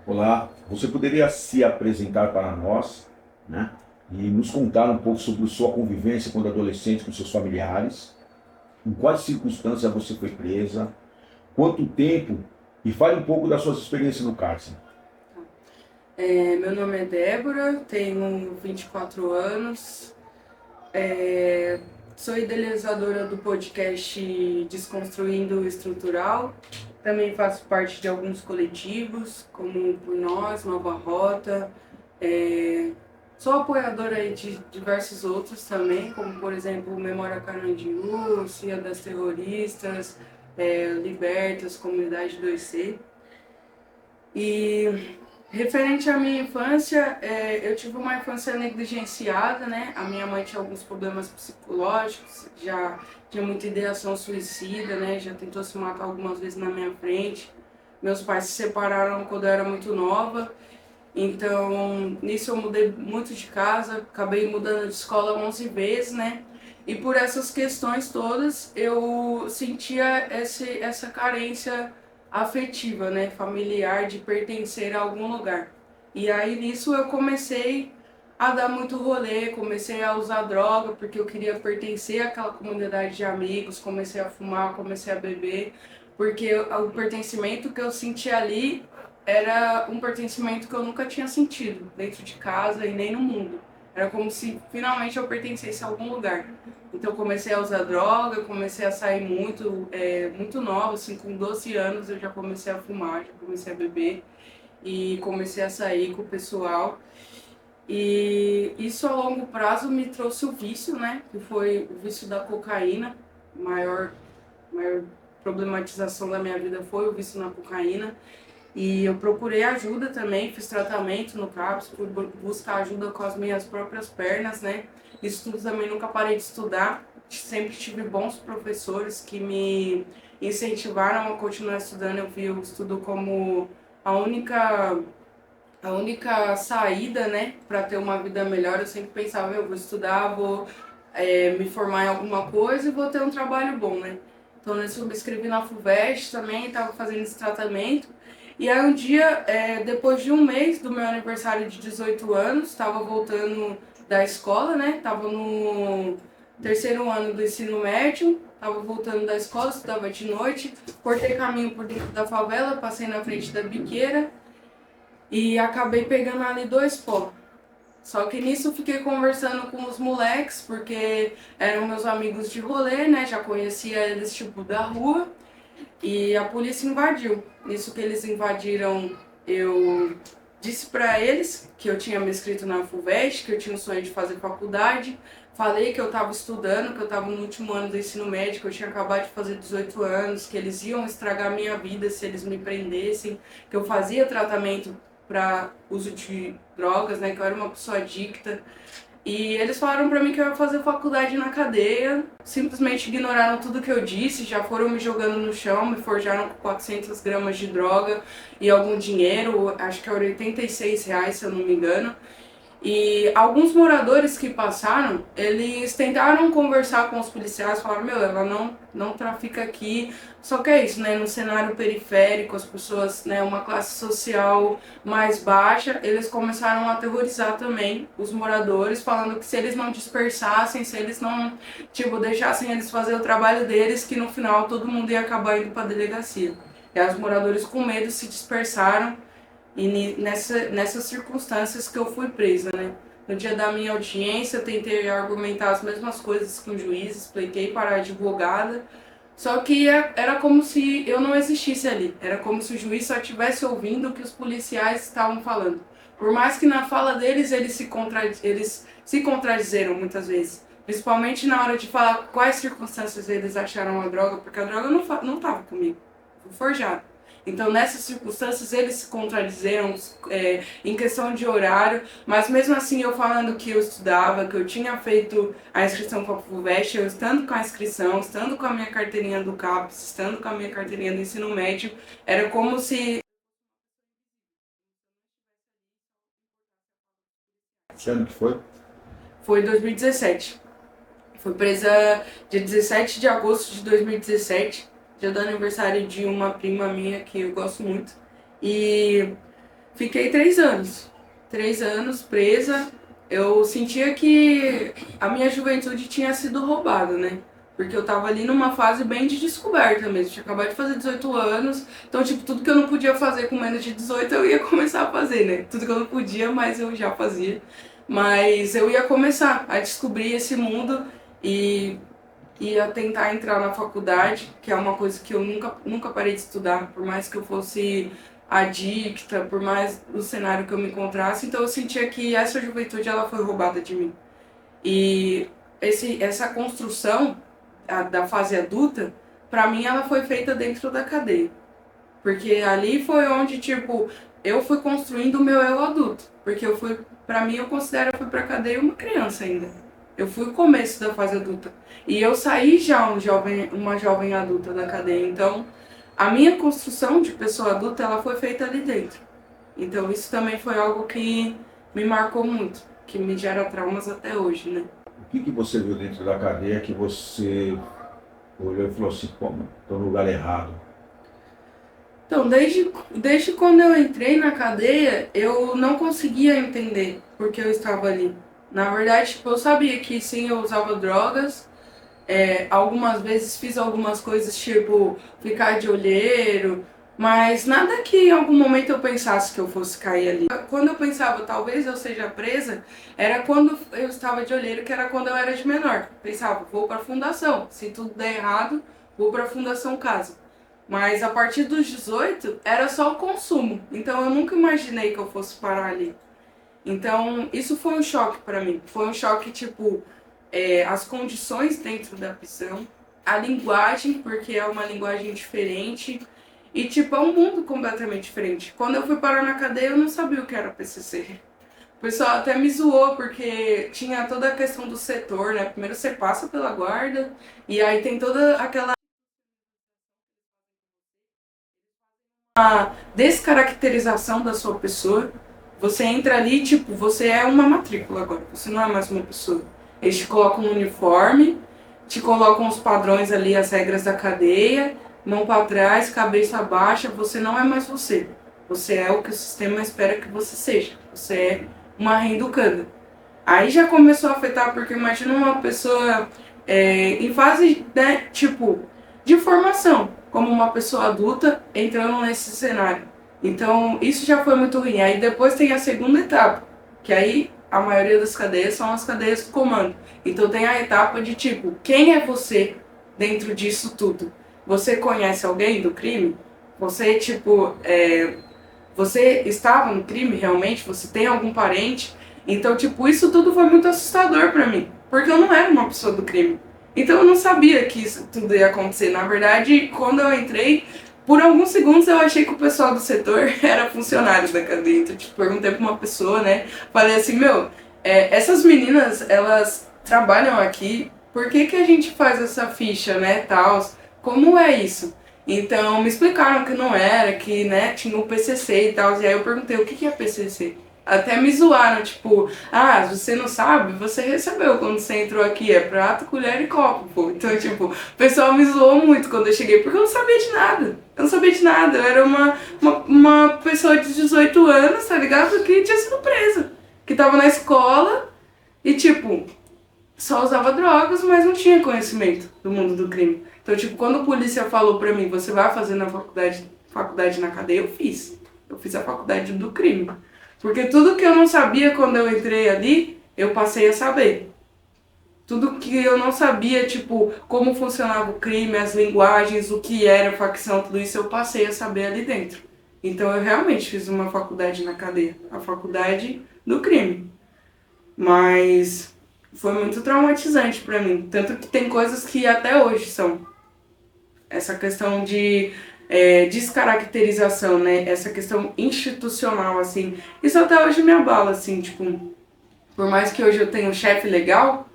Olá, você poderia se apresentar para nós, né? E nos contar um pouco sobre sua convivência quando adolescente com seus familiares, em quais circunstâncias você foi presa, quanto tempo, e fale um pouco das suas experiências no cárcere. Meu nome é Débora, tenho 24 anos, é, sou idealizadora do podcast Desconstruindo o Estrutural, também faço parte de alguns coletivos, como Por Nós, Nova Rota, é, sou apoiadora aí de diversos outros também, como por exemplo Memória Carandiru, Cia das Terroristas, Libertas, Comunidade 2C. E referente à minha infância, eu tive uma infância negligenciada, né? A minha mãe tinha alguns problemas psicológicos, já tinha muita ideação suicida, né? Já tentou se matar algumas vezes na minha frente. Meus pais se separaram quando eu era muito nova, então nisso eu mudei muito de casa, acabei mudando de escola 11 vezes, né? E por essas questões todas eu sentia essa carência afetiva, né, familiar, de pertencer a algum lugar. E aí nisso eu comecei a dar muito rolê, comecei a usar droga porque eu queria pertencer àquela comunidade de amigos, comecei a fumar, comecei a beber, porque o pertencimento que eu sentia ali era um pertencimento que eu nunca tinha sentido dentro de casa e nem no mundo. Era como se finalmente eu pertencesse a algum lugar. Então comecei a usar droga, comecei a sair muito, muito nova, assim, com 12 anos eu já comecei a fumar, já comecei a beber e comecei a sair com o pessoal. E isso a longo prazo me trouxe o vício, né? Que foi o vício da cocaína. A maior problematização da minha vida foi o vício na cocaína. E eu procurei ajuda também, fiz tratamento no CAPS, fui buscar ajuda com as minhas próprias pernas, né? Estudo também nunca parei de estudar, sempre tive bons professores que me incentivaram a continuar estudando. Eu vi o estudo como a única, a única saída, né, para ter uma vida melhor. Eu sempre pensava, eu vou estudar, vou me formar em alguma coisa e vou ter um trabalho bom, né? Então, nisso eu me inscrevi na FUVEST também, estava fazendo esse tratamento. E aí um dia, depois de um mês do meu aniversário de 18 anos, estava voltando da escola, né? Estava no terceiro ano do ensino médio, estava voltando da escola, estudava de noite, cortei caminho por dentro da favela, passei na frente da biqueira e acabei pegando ali dois pó. Só que nisso eu fiquei conversando com os moleques, porque eram meus amigos de rolê, né? Já conhecia eles tipo da rua. E a polícia invadiu. Nisso que eles invadiram, eu disse para eles que eu tinha me inscrito na FUVEST, que eu tinha o sonho de fazer faculdade. Falei que eu estava estudando, que eu estava no último ano do ensino médio, que eu tinha acabado de fazer 18 anos, que eles iam estragar a minha vida se eles me prendessem, que eu fazia tratamento para uso de drogas, né, que eu era uma pessoa adicta. E eles falaram pra mim que eu ia fazer faculdade na cadeia, simplesmente ignoraram tudo que eu disse, já foram me jogando no chão, me forjaram com 400 gramas de droga e algum dinheiro, acho que era R$ 86, se eu não me engano. E alguns moradores que passaram, eles tentaram conversar com os policiais, falaram, meu, ela não trafica aqui. Só que é isso, né, no cenário periférico, as pessoas, né, uma classe social mais baixa, eles começaram a aterrorizar também os moradores, falando que se eles não dispersassem, se eles não, tipo, deixassem eles fazer o trabalho deles, que no final todo mundo ia acabar indo pra delegacia. E aí os moradores com medo se dispersaram e nessas circunstâncias que eu fui presa, né? No dia da minha audiência, eu tentei argumentar as mesmas coisas que o juiz, expliquei para a advogada, só que era como se eu não existisse ali. Era como se o juiz só estivesse ouvindo o que os policiais estavam falando. Por mais que na fala deles eles se contradizeram muitas vezes. Principalmente na hora de falar quais circunstâncias eles acharam a droga, porque a droga não estava comigo, foi forjada. Então, nessas circunstâncias, eles se contradizeram em questão de horário, mas mesmo assim, eu falando que eu estudava, que eu tinha feito a inscrição para a FUVEST, eu estando com a inscrição, estando com a minha carteirinha do CAPES, estando com a minha carteirinha do ensino médio, era como se. Que ano que foi? Foi 2017. Fui presa dia 17 de agosto de 2017, dia do aniversário de uma prima minha que eu gosto muito. E Fiquei 3 anos. 3 anos presa. Eu sentia que a minha juventude tinha sido roubada, né? Porque eu tava ali numa fase bem de descoberta mesmo. Tinha acabado de fazer 18 anos. Então, tipo, tudo que eu não podia fazer com menos de 18 eu ia começar a fazer, né? Tudo que eu não podia, mas eu já fazia. Mas eu ia começar a descobrir esse mundo e ia tentar entrar na faculdade, que é uma coisa que eu nunca parei de estudar, por mais que eu fosse adicta, por mais o cenário que eu me encontrasse. Então eu sentia que essa juventude ela foi roubada de mim. E essa construção da fase adulta, pra mim ela foi feita dentro da cadeia. Porque ali foi onde, tipo, eu fui construindo o meu eu adulto. Porque eu fui, pra mim, eu considero que eu fui pra cadeia uma criança ainda. Eu fui o começo da fase adulta. E eu saí já uma jovem adulta da cadeia. Então, a minha construção de pessoa adulta, ela foi feita ali dentro. Então, isso também foi algo que me marcou muito, que me gera traumas até hoje, né? O que você viu dentro da cadeia que você olhou e falou assim, pô, mano, tô no lugar errado? Então, desde quando eu entrei na cadeia, eu não conseguia entender por que eu estava ali. Na verdade, tipo, eu sabia que sim, eu usava drogas. Algumas vezes fiz algumas coisas, tipo, ficar de olheiro, mas nada que em algum momento eu pensasse que eu fosse cair ali. Quando eu pensava, talvez eu seja presa, era quando eu estava de olheiro, que era quando eu era de menor. Pensava, vou para a fundação, se tudo der errado, vou para a Fundação Casa. Mas a partir dos 18 era só o consumo. Então eu nunca imaginei que eu fosse parar ali. Então isso foi um choque pra mim. Foi um choque tipo as condições dentro da prisão, a linguagem, porque é uma linguagem diferente e tipo é um mundo completamente diferente. Quando eu fui parar na cadeia eu não sabia o que era PCC. O pessoal até me zoou porque tinha toda a questão do setor, né? Primeiro você passa pela guarda e aí tem toda aquela descaracterização da sua pessoa. Você entra ali, tipo, você é uma matrícula agora, você não é mais uma pessoa. Eles te colocam um uniforme, te colocam os padrões ali, as regras da cadeia, mão para trás, cabeça baixa, você não é mais você. Você é o que o sistema espera que você seja. Você é uma reeducanda. Aí já começou a afetar, porque imagina uma pessoa em fase, né, tipo, de formação, como uma pessoa adulta entrando nesse cenário. Então, isso já foi muito ruim. Aí depois tem a segunda etapa, que aí a maioria das cadeias são as cadeias do comando. Então tem a etapa de tipo, quem é você dentro disso tudo? Você conhece alguém do crime? Você, tipo, você estava no crime realmente? Você tem algum parente? Então, tipo, isso tudo foi muito assustador pra mim, porque eu não era uma pessoa do crime. Então eu não sabia que isso tudo ia acontecer. Na verdade, quando eu entrei, por alguns segundos eu achei que o pessoal do setor era funcionário da cadeia. Então, tipo, perguntei pra uma pessoa, né? Falei assim, meu, essas meninas, elas trabalham aqui, por que que a gente faz essa ficha, né, tals? Como é isso? Então, me explicaram que não era, que, né, tinha o PCC e tal. E aí eu perguntei, o que que é PCC? Até me zoaram, tipo, você não sabe? Você recebeu quando você entrou aqui, é prato, colher e copo, pô. Então, tipo, o pessoal me zoou muito quando eu cheguei, porque eu não sabia de nada. Eu não sabia de nada, eu era uma pessoa de 18 anos, tá ligado? Que tinha sido presa. Que tava na escola e, tipo, só usava drogas, mas não tinha conhecimento do mundo do crime. Então, tipo, quando a polícia falou pra mim, você vai fazer na faculdade na cadeia, eu fiz. Eu fiz a faculdade do crime. Porque tudo que eu não sabia quando eu entrei ali, eu passei a saber. Tudo que eu não sabia, tipo, como funcionava o crime, as linguagens, o que era facção, tudo isso eu passei a saber ali dentro. Então eu realmente fiz uma faculdade na cadeia, a faculdade do crime. Mas foi muito traumatizante pra mim. Tanto que tem coisas que até hoje são. Essa questão de descaracterização, né? Essa questão institucional, assim. Isso até hoje me abala, assim, tipo... Por mais que hoje eu tenha um chefe legal,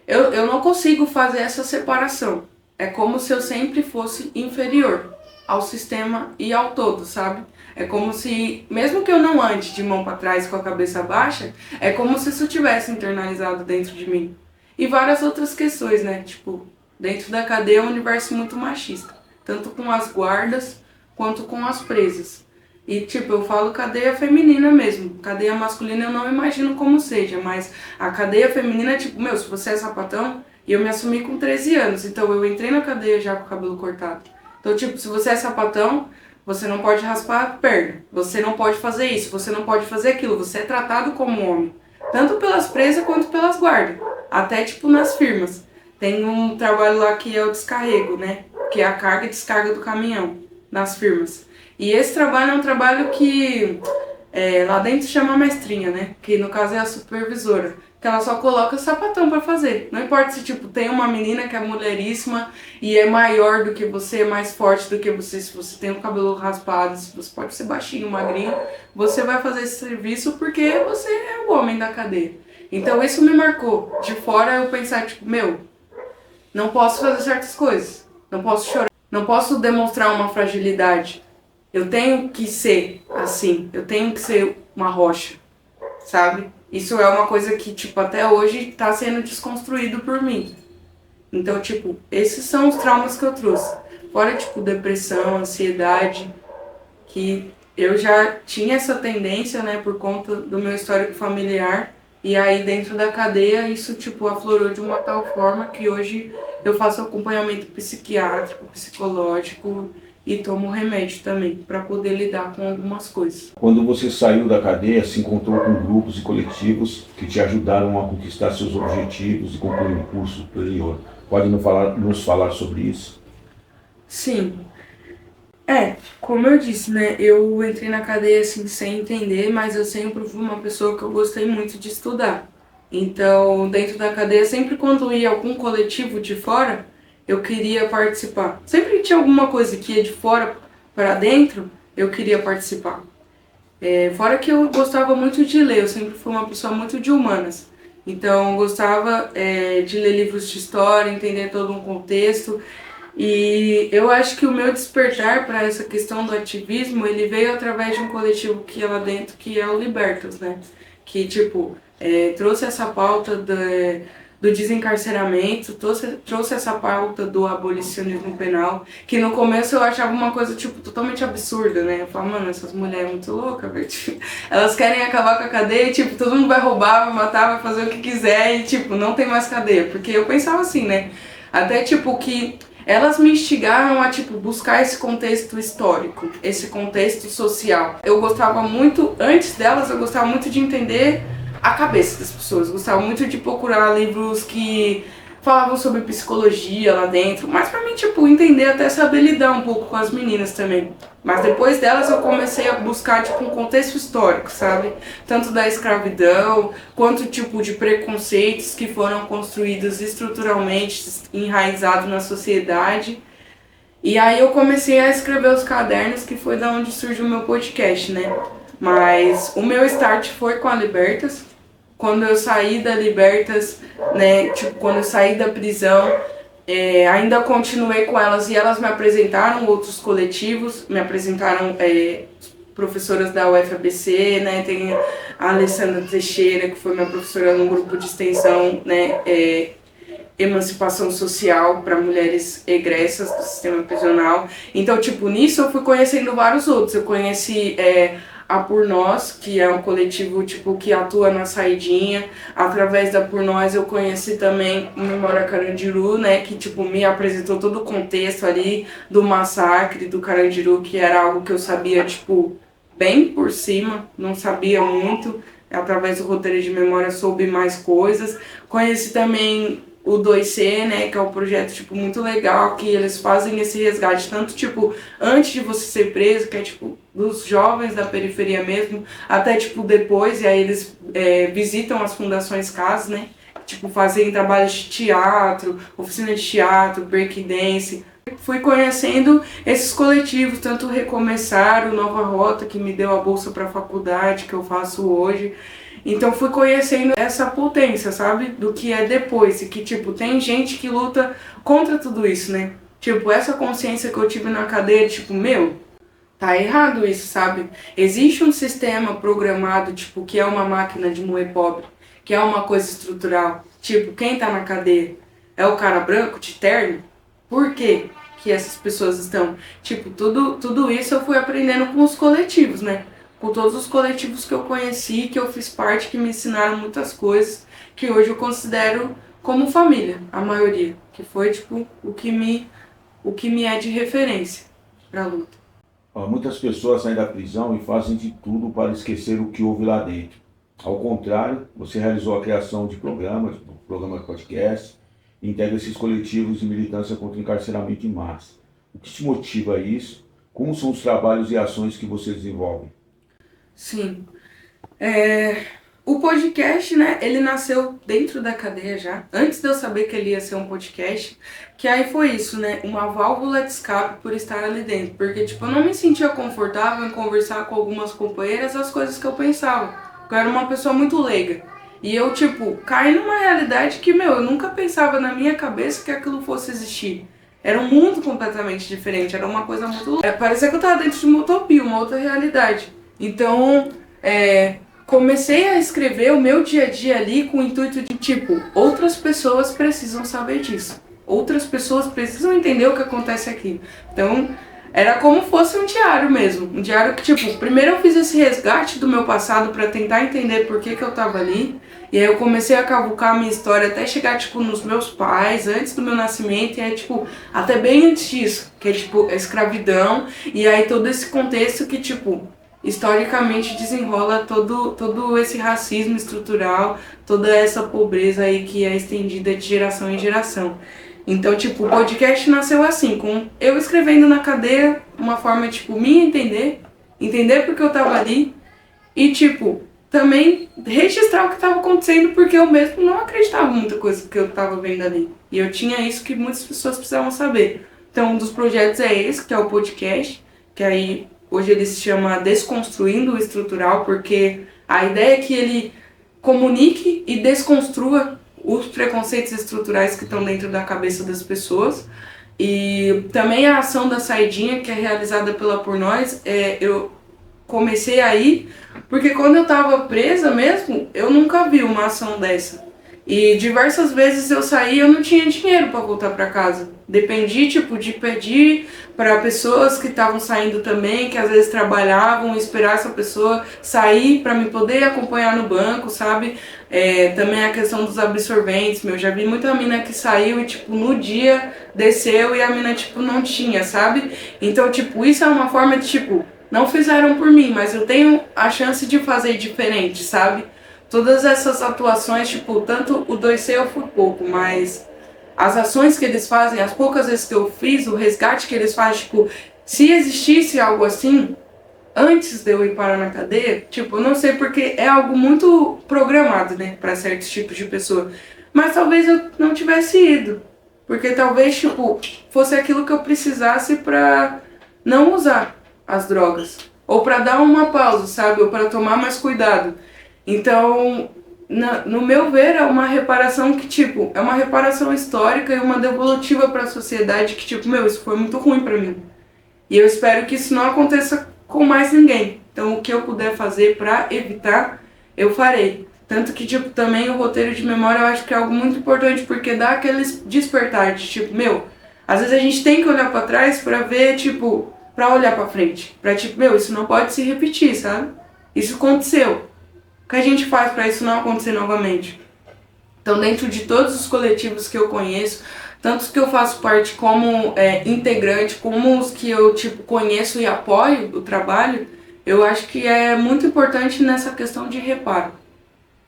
eu não consigo fazer essa separação. É como se eu sempre fosse inferior ao sistema e ao todo, sabe? É como se, mesmo que eu não ande de mão para trás com a cabeça baixa, é como se isso tivesse internalizado dentro de mim. E várias outras questões, né? Tipo, dentro da cadeia é um universo muito machista, tanto com as guardas quanto com as presas. E, tipo, eu falo cadeia feminina mesmo. Cadeia masculina eu não imagino como seja, mas a cadeia feminina é tipo, meu, se você é sapatão, e eu me assumi com 13 anos, então eu entrei na cadeia já com o cabelo cortado. Então, tipo, se você é sapatão, você não pode raspar a perna, você não pode fazer isso, você não pode fazer aquilo, você é tratado como homem. Tanto pelas presas quanto pelas guardas. Até, tipo, nas firmas. Tem um trabalho lá que é o descarrego, né? Que é a carga e descarga do caminhão nas firmas. E esse trabalho é um trabalho que lá dentro chama mestrinha, né? Que no caso é a supervisora. Que ela só coloca sapatão pra fazer. Não importa se, tipo, tem uma menina que é mulheríssima e é maior do que você, é mais forte do que você, se você tem o cabelo raspado, se você pode ser baixinho, magrinho, você vai fazer esse serviço porque você é o homem da cadeia. Então isso me marcou. De fora eu pensar, tipo, meu, não posso fazer certas coisas. Não posso chorar. Não posso demonstrar uma fragilidade. Eu tenho que ser assim. Eu tenho que ser uma rocha, sabe? Isso é uma coisa que, tipo, até hoje tá sendo desconstruído por mim. Então, tipo, esses são os traumas que eu trouxe. Fora, tipo, depressão, ansiedade, que eu já tinha essa tendência, né, por conta do meu histórico familiar. E aí, dentro da cadeia, isso, tipo, aflorou de uma tal forma que hoje eu faço acompanhamento psiquiátrico, psicológico e tomo remédio também, para poder lidar com algumas coisas. Quando você saiu da cadeia, se encontrou com grupos e coletivos que te ajudaram a conquistar seus objetivos e concluir um curso superior. Pode nos falar sobre isso? Sim. Como eu disse, né, eu entrei na cadeia assim sem entender, mas eu sempre fui uma pessoa que eu gostei muito de estudar. Então, dentro da cadeia, sempre quando ia algum coletivo de fora, eu queria participar. Sempre que tinha alguma coisa que ia de fora para dentro, eu queria participar. Fora que eu gostava muito de ler, eu sempre fui uma pessoa muito de humanas. Então, eu gostava de ler livros de história, entender todo um contexto. E eu acho que o meu despertar para essa questão do ativismo, ele veio através de um coletivo que é lá dentro, que é o Libertas, né? Que, tipo, trouxe essa pauta do desencarceramento, trouxe essa pauta do abolicionismo penal, que no começo eu achava uma coisa, tipo, totalmente absurda, né? Eu falava, mano, essas mulheres muito loucas, velho. Tipo, elas querem acabar com a cadeia, tipo, todo mundo vai roubar, vai matar, vai fazer o que quiser e, tipo, não tem mais cadeia. Porque eu pensava assim, né? Até, tipo, que elas me instigaram a, tipo, buscar esse contexto histórico, esse contexto social. Eu gostava muito, antes delas, eu gostava muito de entender a cabeça das pessoas. Eu gostava muito de procurar livros que falavam sobre psicologia lá dentro, mas pra mim, tipo, entender até saber lidar um pouco com as meninas também. Mas depois delas eu comecei a buscar, tipo, um contexto histórico, sabe? Tanto da escravidão, quanto, tipo, de preconceitos que foram construídos estruturalmente, enraizados na sociedade. E aí eu comecei a escrever os cadernos, que foi da onde surgiu o meu podcast, né? Mas o meu start foi com a Libertas. Quando eu saí da Libertas, né, tipo, quando eu saí da prisão, ainda continuei com elas e elas me apresentaram outros coletivos, me apresentaram professoras da UFABC, né, tem a Alessandra Teixeira, que foi minha professora num grupo de extensão, né, emancipação social para mulheres egressas do sistema prisional. Então, tipo, nisso eu fui conhecendo vários outros. Eu conheci a Por Nós, que é um coletivo tipo que atua na saidinha. Através da Por Nós eu conheci também o Memória Carandiru, né, que tipo me apresentou todo o contexto ali do massacre do Carandiru, que era algo que eu sabia tipo bem por cima, não sabia muito. Através do roteiro de memória soube mais coisas. Conheci também o 2C, né, que é um projeto, tipo, muito legal, que eles fazem esse resgate, tanto, tipo, antes de você ser preso, que é, tipo, dos jovens da periferia mesmo, até, tipo, depois, e aí eles visitam as fundações CAS, né, tipo, fazem trabalhos de teatro, oficina de teatro, breakdance. Fui conhecendo esses coletivos, tanto o Recomeçar, o Nova Rota, que me deu a bolsa para a faculdade, que eu faço hoje. Então fui conhecendo essa potência, sabe? Do que é depois. E que, tipo, tem gente que luta contra tudo isso, né? Tipo, essa consciência que eu tive na cadeia, tipo, meu, tá errado isso, sabe? Existe um sistema programado, tipo, que é uma máquina de moer pobre, que é uma coisa estrutural. Tipo, quem tá na cadeia é o cara branco de terno? Por quê? que essas pessoas estão. Tipo, tudo isso eu fui aprendendo com os coletivos, né? Com todos os coletivos que eu conheci, que eu fiz parte, que me ensinaram muitas coisas, que hoje eu considero como família, a maioria. Que foi, tipo, o que me é de referência pra luta. Muitas pessoas saem da prisão e fazem de tudo para esquecer o que houve lá dentro. Ao contrário, você realizou a criação de programas, tipo, programa de podcast, e integra esses coletivos de militância contra o encarceramento em massa. O que te motiva a isso? Como são os trabalhos e ações que você desenvolve? Sim. O podcast, né, ele nasceu dentro da cadeia já, antes de eu saber que ele ia ser um podcast, que aí foi isso, né, uma válvula de escape por estar ali dentro, porque, tipo, eu não me sentia confortável em conversar com algumas companheiras as coisas que eu pensava, porque eu era uma pessoa muito leiga, e eu, tipo, caí numa realidade que, eu nunca pensava na minha cabeça que aquilo fosse existir. Era um mundo completamente diferente, era uma coisa muito louca. Parecia que eu tava dentro de uma utopia, uma outra realidade. Então, comecei a escrever o meu dia a dia ali com o intuito de, tipo, outras pessoas precisam saber disso. Outras pessoas precisam entender o que acontece aqui. Então, era como fosse um diário mesmo. Um diário que, tipo, primeiro eu fiz esse resgate do meu passado pra tentar entender por que eu tava ali. E aí eu comecei a cavucar a minha história até chegar, tipo, nos meus pais, antes do meu nascimento. E aí, tipo, até bem antes disso, que é, tipo, a escravidão. E aí todo esse contexto que, tipo, historicamente desenrola todo esse racismo estrutural, toda essa pobreza aí que é estendida de geração em geração. Então, tipo, o podcast nasceu assim, com eu escrevendo na cadeia, uma forma, tipo, me entender porque eu tava ali e, tipo, também registrar o que tava acontecendo porque eu mesmo não acreditava em muita coisa que eu tava vendo ali. E eu tinha isso que muitas pessoas precisavam saber. Então, um dos projetos é esse, que é o podcast, que aí hoje ele se chama Desconstruindo o Estrutural, porque a ideia é que ele comunique e desconstrua os preconceitos estruturais que estão dentro da cabeça das pessoas. E também a ação da saidinha, que é realizada pela Por Nós, eu comecei aí, porque quando eu estava presa mesmo, eu nunca vi uma ação dessa. E diversas vezes eu saí e eu não tinha dinheiro para voltar para casa. Dependi, tipo, de pedir para pessoas que estavam saindo também, que às vezes trabalhavam, esperar essa pessoa sair para me poder acompanhar no banco, sabe? Também a questão dos absorventes, já vi muita mina que saiu e, tipo, no dia desceu e a mina, tipo, não tinha, sabe? Então, tipo, isso é uma forma de, tipo, não fizeram por mim, mas eu tenho a chance de fazer diferente, sabe? Todas essas atuações, tipo, tanto o 2C eu fui pouco, mas as ações que eles fazem, as poucas vezes que eu fiz, o resgate que eles fazem, tipo, se existisse algo assim, antes de eu ir parar na cadeia, tipo, eu não sei porque é algo muito programado, né, para certos tipos de pessoa, mas talvez eu não tivesse ido, porque talvez, tipo, fosse aquilo que eu precisasse pra não usar as drogas, ou pra dar uma pausa, sabe, ou pra tomar mais cuidado. Então, no meu ver, é uma reparação que, tipo, é uma reparação histórica e uma devolutiva para a sociedade que, tipo, isso foi muito ruim para mim. E eu espero que isso não aconteça com mais ninguém. Então, o que eu puder fazer para evitar, eu farei. Tanto que, tipo, também o roteiro de memória eu acho que é algo muito importante, porque dá aquele despertar de, tipo, às vezes a gente tem que olhar para trás para ver, tipo, para olhar para frente. Para, tipo, isso não pode se repetir, sabe? Isso aconteceu. O que a gente faz para isso não acontecer novamente? Então, dentro de todos os coletivos que eu conheço, tanto os que eu faço parte como integrante, como os que eu tipo conheço e apoio o trabalho, eu acho que é muito importante nessa questão de reparo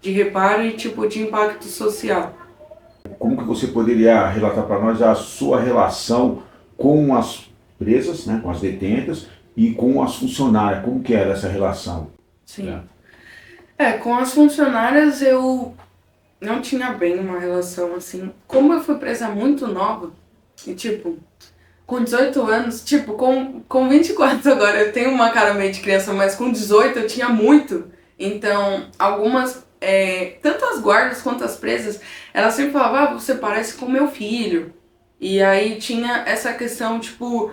e tipo de impacto social. Como que você poderia relatar para nós a sua relação com as presas, né, com as detentas e com as funcionárias? Como que era essa relação? Sim. Com as funcionárias eu não tinha bem uma relação assim. Como eu fui presa muito nova, e tipo, com 18 anos, tipo, com 24 agora eu tenho uma cara meio de criança, mas com 18 eu tinha muito. Então, algumas, tanto as guardas quanto as presas, elas sempre falavam, você parece com meu filho. E aí tinha essa questão, tipo,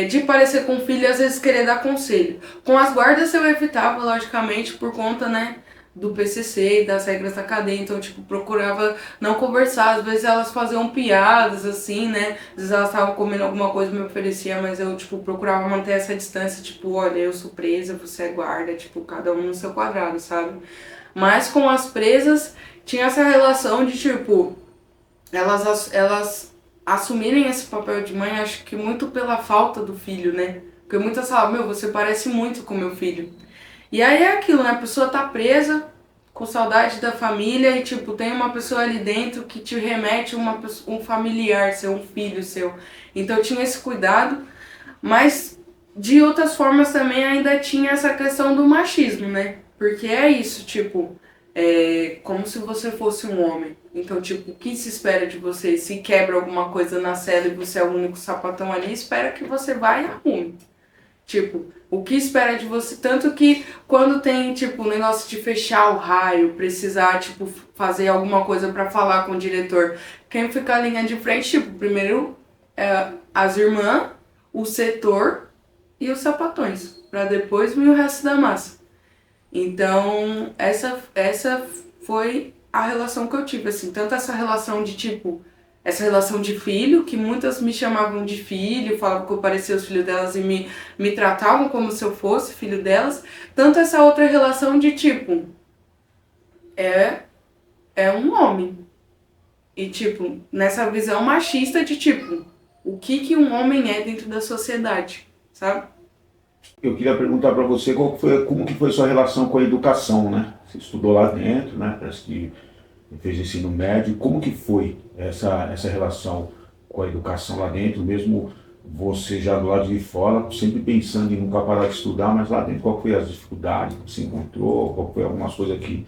de parecer com o filho e às vezes querer dar conselho. Com as guardas eu evitava, logicamente, por conta, né, do PCC, das regras da cadeia, então, tipo, procurava não conversar, às vezes elas faziam piadas, assim, né, às vezes elas estavam comendo alguma coisa, me oferecia, mas eu, tipo, procurava manter essa distância, tipo, olha, eu sou presa, você é guarda, tipo, cada um no seu quadrado, sabe? Mas com as presas, tinha essa relação de, tipo, elas assumirem esse papel de mãe, acho que muito pela falta do filho, né? Porque muitas falam, meu, você parece muito com meu filho. E aí é aquilo, né? A pessoa tá presa, com saudade da família e, tipo, tem uma pessoa ali dentro que te remete um familiar seu, um filho seu. Então eu tinha esse cuidado, mas de outras formas também ainda tinha essa questão do machismo, né? Porque é isso, tipo, é como se você fosse um homem. Então, tipo, o que se espera de você? Se quebra alguma coisa na cela e você é o único sapatão ali, espera que você vá e arrume. Tipo, o que espera de você? Tanto que quando tem, tipo, o negócio de fechar o raio, precisar, tipo, fazer alguma coisa pra falar com o diretor, quem fica na linha de frente, tipo, primeiro as irmãs, o setor e os sapatões, pra depois vir o resto da massa. Então, essa foi a relação que eu tive, assim, tanto essa relação de, tipo, essa relação de filho, que muitas me chamavam de filho, falavam que eu parecia os filhos delas e me tratavam como se eu fosse filho delas, tanto essa outra relação de, tipo, é, é um homem. E, tipo, nessa visão machista de, tipo, o que um homem é dentro da sociedade, sabe? Eu queria perguntar para você como que foi sua relação com a educação, né? Você estudou lá dentro, né? Parece que fez ensino médio. Como que foi essa relação com a educação lá dentro, mesmo você já do lado de fora, sempre pensando em nunca parar de estudar, mas lá dentro, qual foi as dificuldades que você encontrou? Qual foi algumas coisas que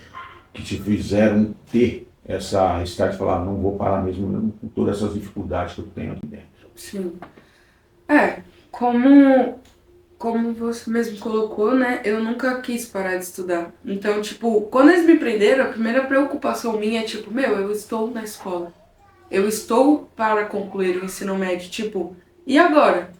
te fizeram ter essa estar de falar, não vou parar mesmo com todas essas dificuldades que eu tenho aqui dentro? Sim. É, como você mesmo colocou, né? Eu nunca quis parar de estudar. Então, tipo, quando eles me prenderam, a primeira preocupação minha é tipo, meu, eu estou na escola. Eu estou para concluir o ensino médio. Tipo, e agora?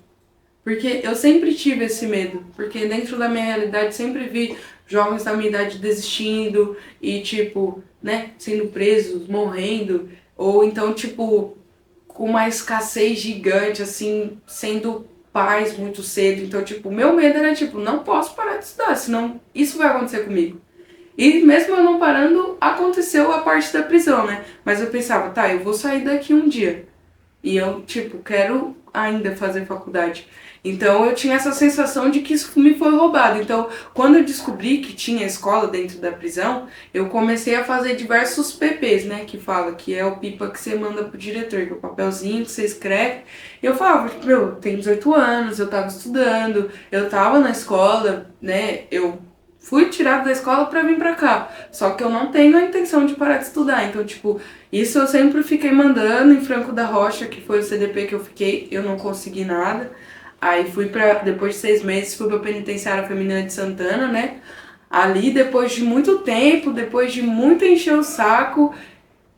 Porque eu sempre tive esse medo. Porque dentro da minha realidade sempre vi jovens da minha idade desistindo e, tipo, né, sendo presos, morrendo. Ou então, tipo, com uma escassez gigante, assim, sendo pais muito cedo. Então, tipo, meu medo era, tipo, não posso parar de estudar, senão isso vai acontecer comigo. E mesmo eu não parando, aconteceu a parte da prisão, né? Mas eu pensava, tá, eu vou sair daqui um dia. E eu, tipo, quero ainda fazer faculdade. Então eu tinha essa sensação de que isso me foi roubado. Então, quando eu descobri que tinha escola dentro da prisão, eu comecei a fazer diversos PPs, né? Que fala que é o pipa que você manda pro diretor, que é o papelzinho que você escreve. Eu falava, tipo, meu, eu tenho 18 anos, eu tava estudando, eu tava na escola, né? Eu fui tirado da escola pra vir pra cá. Só que eu não tenho a intenção de parar de estudar. Então, tipo, isso eu sempre fiquei mandando em Franco da Rocha, que foi o CDP que eu fiquei, eu não consegui nada. Aí fui pra, depois de 6 meses, fui pra penitenciária feminina de Santana, né? Ali, depois de muito tempo, depois de muito encher o saco,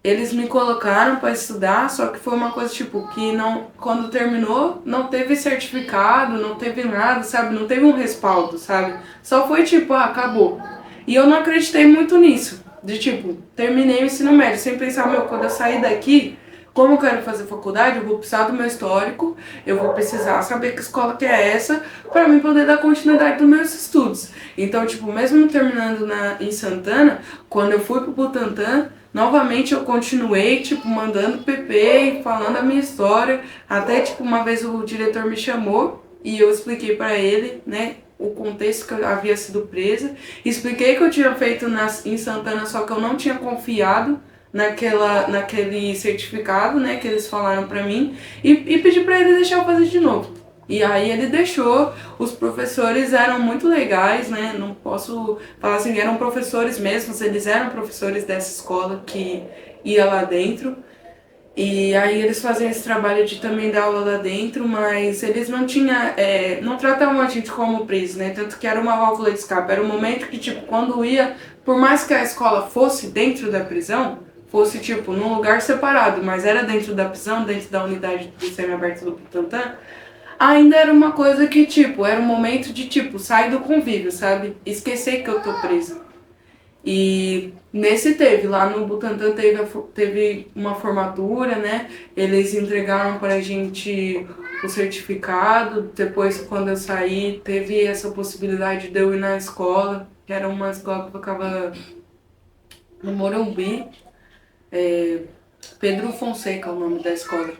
eles me colocaram pra estudar, só que foi uma coisa, tipo, que não, quando terminou, não teve certificado, não teve nada, sabe? Não teve um respaldo, sabe? Só foi tipo, ah, acabou. E eu não acreditei muito nisso. De tipo, terminei o ensino médio, sem pensar, meu, quando eu sair daqui, como eu quero fazer faculdade, eu vou precisar do meu histórico, eu vou precisar saber que escola que é essa, pra mim poder dar continuidade dos meus estudos. Então, tipo, mesmo terminando em Santana, quando eu fui pro Butantã, novamente eu continuei, tipo, mandando PP e falando a minha história, até, tipo, uma vez o diretor me chamou e eu expliquei pra ele, né, o contexto que eu havia sido presa, expliquei que eu tinha feito em Santana, só que eu não tinha confiado naquele certificado, né, que eles falaram pra mim, e pedi pra ele deixar eu fazer de novo. E aí ele deixou, os professores eram muito legais, né, não posso falar assim, eram professores mesmos, eles eram professores dessa escola que ia lá dentro. E aí eles faziam esse trabalho de também dar aula lá dentro, mas eles não tinham, não tratavam a gente como preso, né? Tanto que era uma válvula de escape. Era um momento que, tipo, quando ia, por mais que a escola fosse dentro da prisão, fosse, tipo, num lugar separado, mas era dentro da prisão, dentro da unidade do semiaberto do Butantã, ainda era uma coisa que, tipo, era um momento de, tipo, sair do convívio, sabe? Esquecer que eu tô presa. E lá no Butantã teve uma formatura, né? Eles entregaram pra gente o certificado. Depois, quando eu saí, teve essa possibilidade de eu ir na escola, que era uma escola que ficava no Morumbi. Pedro Fonseca é o nome da escola.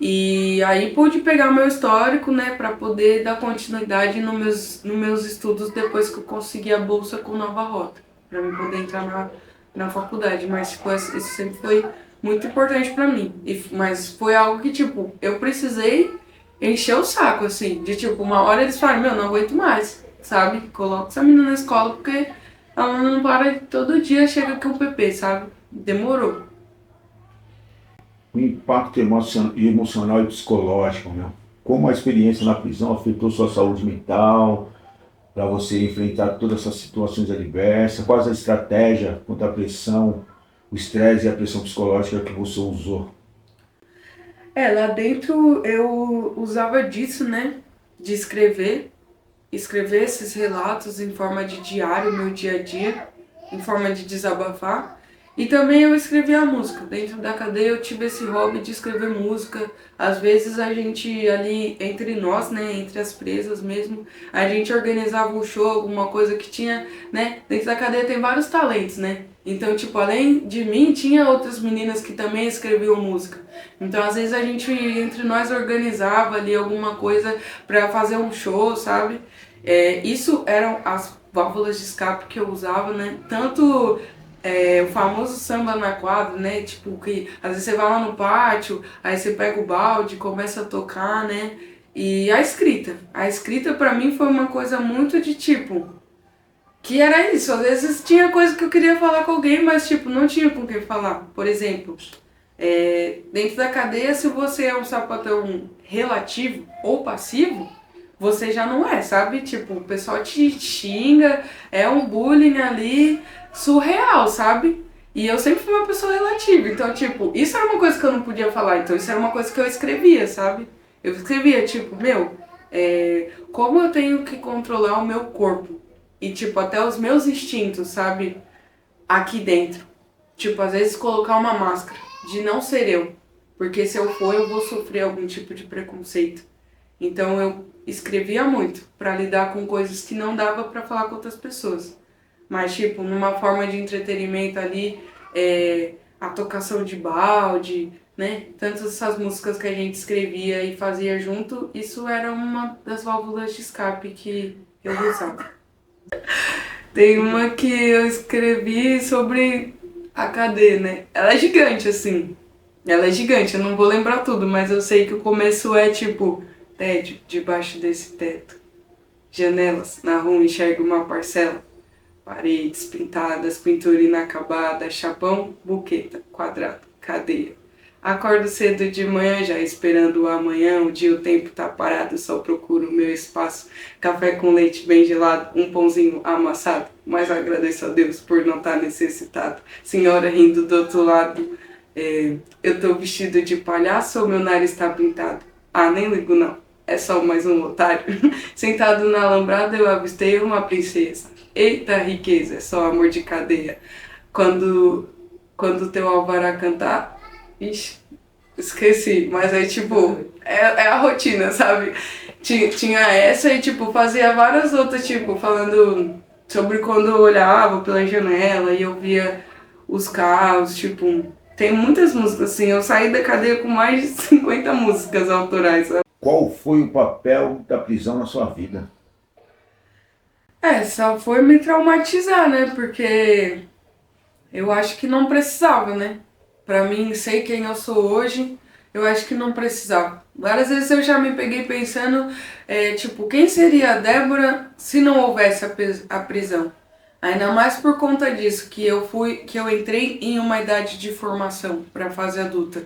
E aí pude pegar meu histórico, né, para poder dar continuidade nos meus estudos depois que eu consegui a bolsa com Nova Rota, para eu poder entrar na faculdade. Mas, tipo, isso sempre foi muito importante para mim. Mas foi algo que, tipo, eu precisei encher o saco, assim, de tipo, uma hora eles falaram, meu, não aguento mais, sabe? Coloca essa menina na escola porque ela não para de todo dia, chega aqui um PP, sabe? Demorou. O impacto emocional e psicológico, meu. Como a experiência na prisão afetou sua saúde mental, para você enfrentar todas essas situações adversas? Quais a estratégia contra a pressão, o estresse e a pressão psicológica que você usou? Lá dentro eu usava disso, né? De escrever esses relatos em forma de diário, meu dia a dia, em forma de desabafar. E também eu escrevia música. Dentro da cadeia eu tive esse hobby de escrever música. Às vezes a gente ali, entre nós, né, entre as presas mesmo, a gente organizava um show, alguma coisa que tinha, né? Dentro da cadeia tem vários talentos, né? Então, tipo, além de mim, tinha outras meninas que também escreviam música. Então, às vezes a gente, entre nós, organizava ali alguma coisa pra fazer um show, sabe? Isso eram as válvulas de escape que eu usava, né? Tanto o famoso samba na quadra, né? Tipo, que às vezes você vai lá no pátio, aí você pega o balde, começa a tocar, né? E a escrita. A escrita pra mim foi uma coisa muito de tipo. Que era isso, às vezes tinha coisa que eu queria falar com alguém, mas tipo, não tinha com quem falar. Por exemplo, dentro da cadeia, se você é um sapatão relativo ou passivo, você já não é, sabe? Tipo, o pessoal te xinga, é um bullying ali surreal, sabe? E eu sempre fui uma pessoa relativa, então, tipo, isso era uma coisa que eu não podia falar, então isso era uma coisa que eu escrevia, sabe? Eu escrevia, tipo, meu, como eu tenho que controlar o meu corpo e, tipo, até os meus instintos, sabe? Aqui dentro. Tipo, às vezes colocar uma máscara de não ser eu, porque se eu for, eu vou sofrer algum tipo de preconceito. Então eu escrevia muito pra lidar com coisas que não dava pra falar com outras pessoas. Mas, tipo, numa forma de entretenimento ali, a tocação de balde, né? Tantas essas músicas que a gente escrevia e fazia junto, isso era uma das válvulas de escape que eu usava. Tem uma que eu escrevi sobre a cadeia, né? Ela é gigante, assim. Ela é gigante, eu não vou lembrar tudo, mas eu sei que o começo é tipo: tédio, debaixo desse teto. Janelas, na rua enxergo uma parcela. Paredes pintadas, pintura inacabada, chapão, buqueta, quadrado, cadeia. Acordo cedo de manhã já esperando o amanhã, o dia o tempo tá parado, só procuro o meu espaço. Café com leite bem gelado, um pãozinho amassado, mas agradeço a Deus por não estar necessitado. Senhora rindo do outro lado, eu tô vestido de palhaço ou meu nariz tá pintado? Ah, nem ligo não, é só mais um otário. Sentado na alambrada eu avistei uma princesa. Eita riqueza, é só amor de cadeia. Quando teu alvará cantar, ixi, esqueci, mas aí tipo, é a rotina, sabe? Tinha essa e tipo, fazia várias outras, tipo, falando sobre quando eu olhava pela janela e eu via os carros, tipo, tem muitas músicas assim, eu saí da cadeia com mais de 50 músicas autorais, sabe? Qual foi o papel da prisão na sua vida? Só foi me traumatizar, né? Porque eu acho que não precisava, né? Pra mim, sei quem eu sou hoje, eu acho que não precisava. Várias vezes eu já me peguei pensando, tipo, quem seria a Débora se não houvesse a prisão? Ainda mais por conta disso, que eu entrei em uma idade de formação pra fase adulta.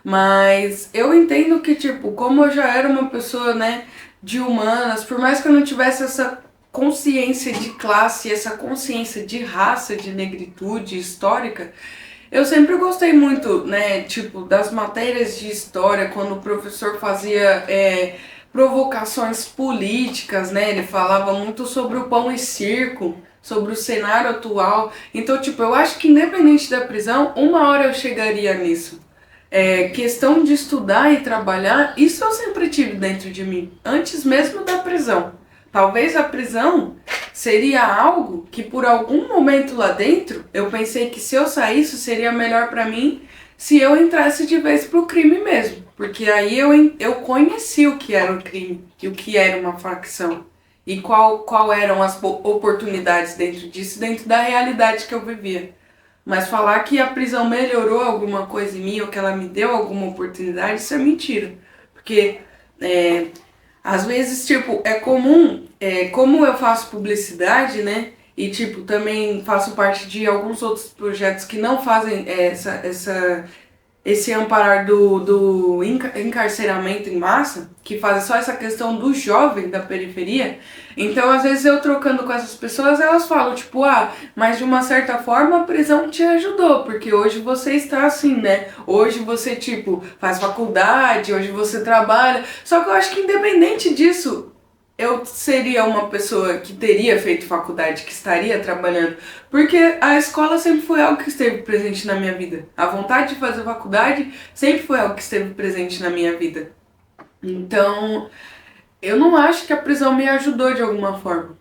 Mas eu entendo que, tipo, como eu já era uma pessoa, né, de humanas, por mais que eu não tivesse essa consciência de classe, essa consciência de raça, de negritude histórica, eu sempre gostei muito, né, tipo, das matérias de história, quando o professor fazia provocações políticas, né, ele falava muito sobre o pão e circo, sobre o cenário atual. Então, tipo, eu acho que independente da prisão, uma hora eu chegaria nisso. Questão de estudar e trabalhar, isso eu sempre tive dentro de mim, antes mesmo da prisão. Talvez a prisão seria algo que por algum momento lá dentro, eu pensei que se eu saísse seria melhor pra mim se eu entrasse de vez pro crime mesmo. Porque aí eu conheci o que era um crime e o que era uma facção. E qual eram as oportunidades dentro disso, dentro da realidade que eu vivia. Mas falar que a prisão melhorou alguma coisa em mim ou que ela me deu alguma oportunidade, isso é mentira. Porque às vezes, tipo, é comum, como eu faço publicidade, né? E, tipo, também faço parte de alguns outros projetos que não fazem esse amparar do encarceramento em massa, que faz só essa questão do jovem da periferia. Então, às vezes, eu trocando com essas pessoas, elas falam, tipo, mas de uma certa forma a prisão te ajudou, porque hoje você está assim, né? Hoje você, tipo, faz faculdade, hoje você trabalha. Só que eu acho que independente disso, eu seria uma pessoa que teria feito faculdade, que estaria trabalhando, porque a escola sempre foi algo que esteve presente na minha vida. A vontade de fazer faculdade sempre foi algo que esteve presente na minha vida. Então, eu não acho que a prisão me ajudou de alguma forma.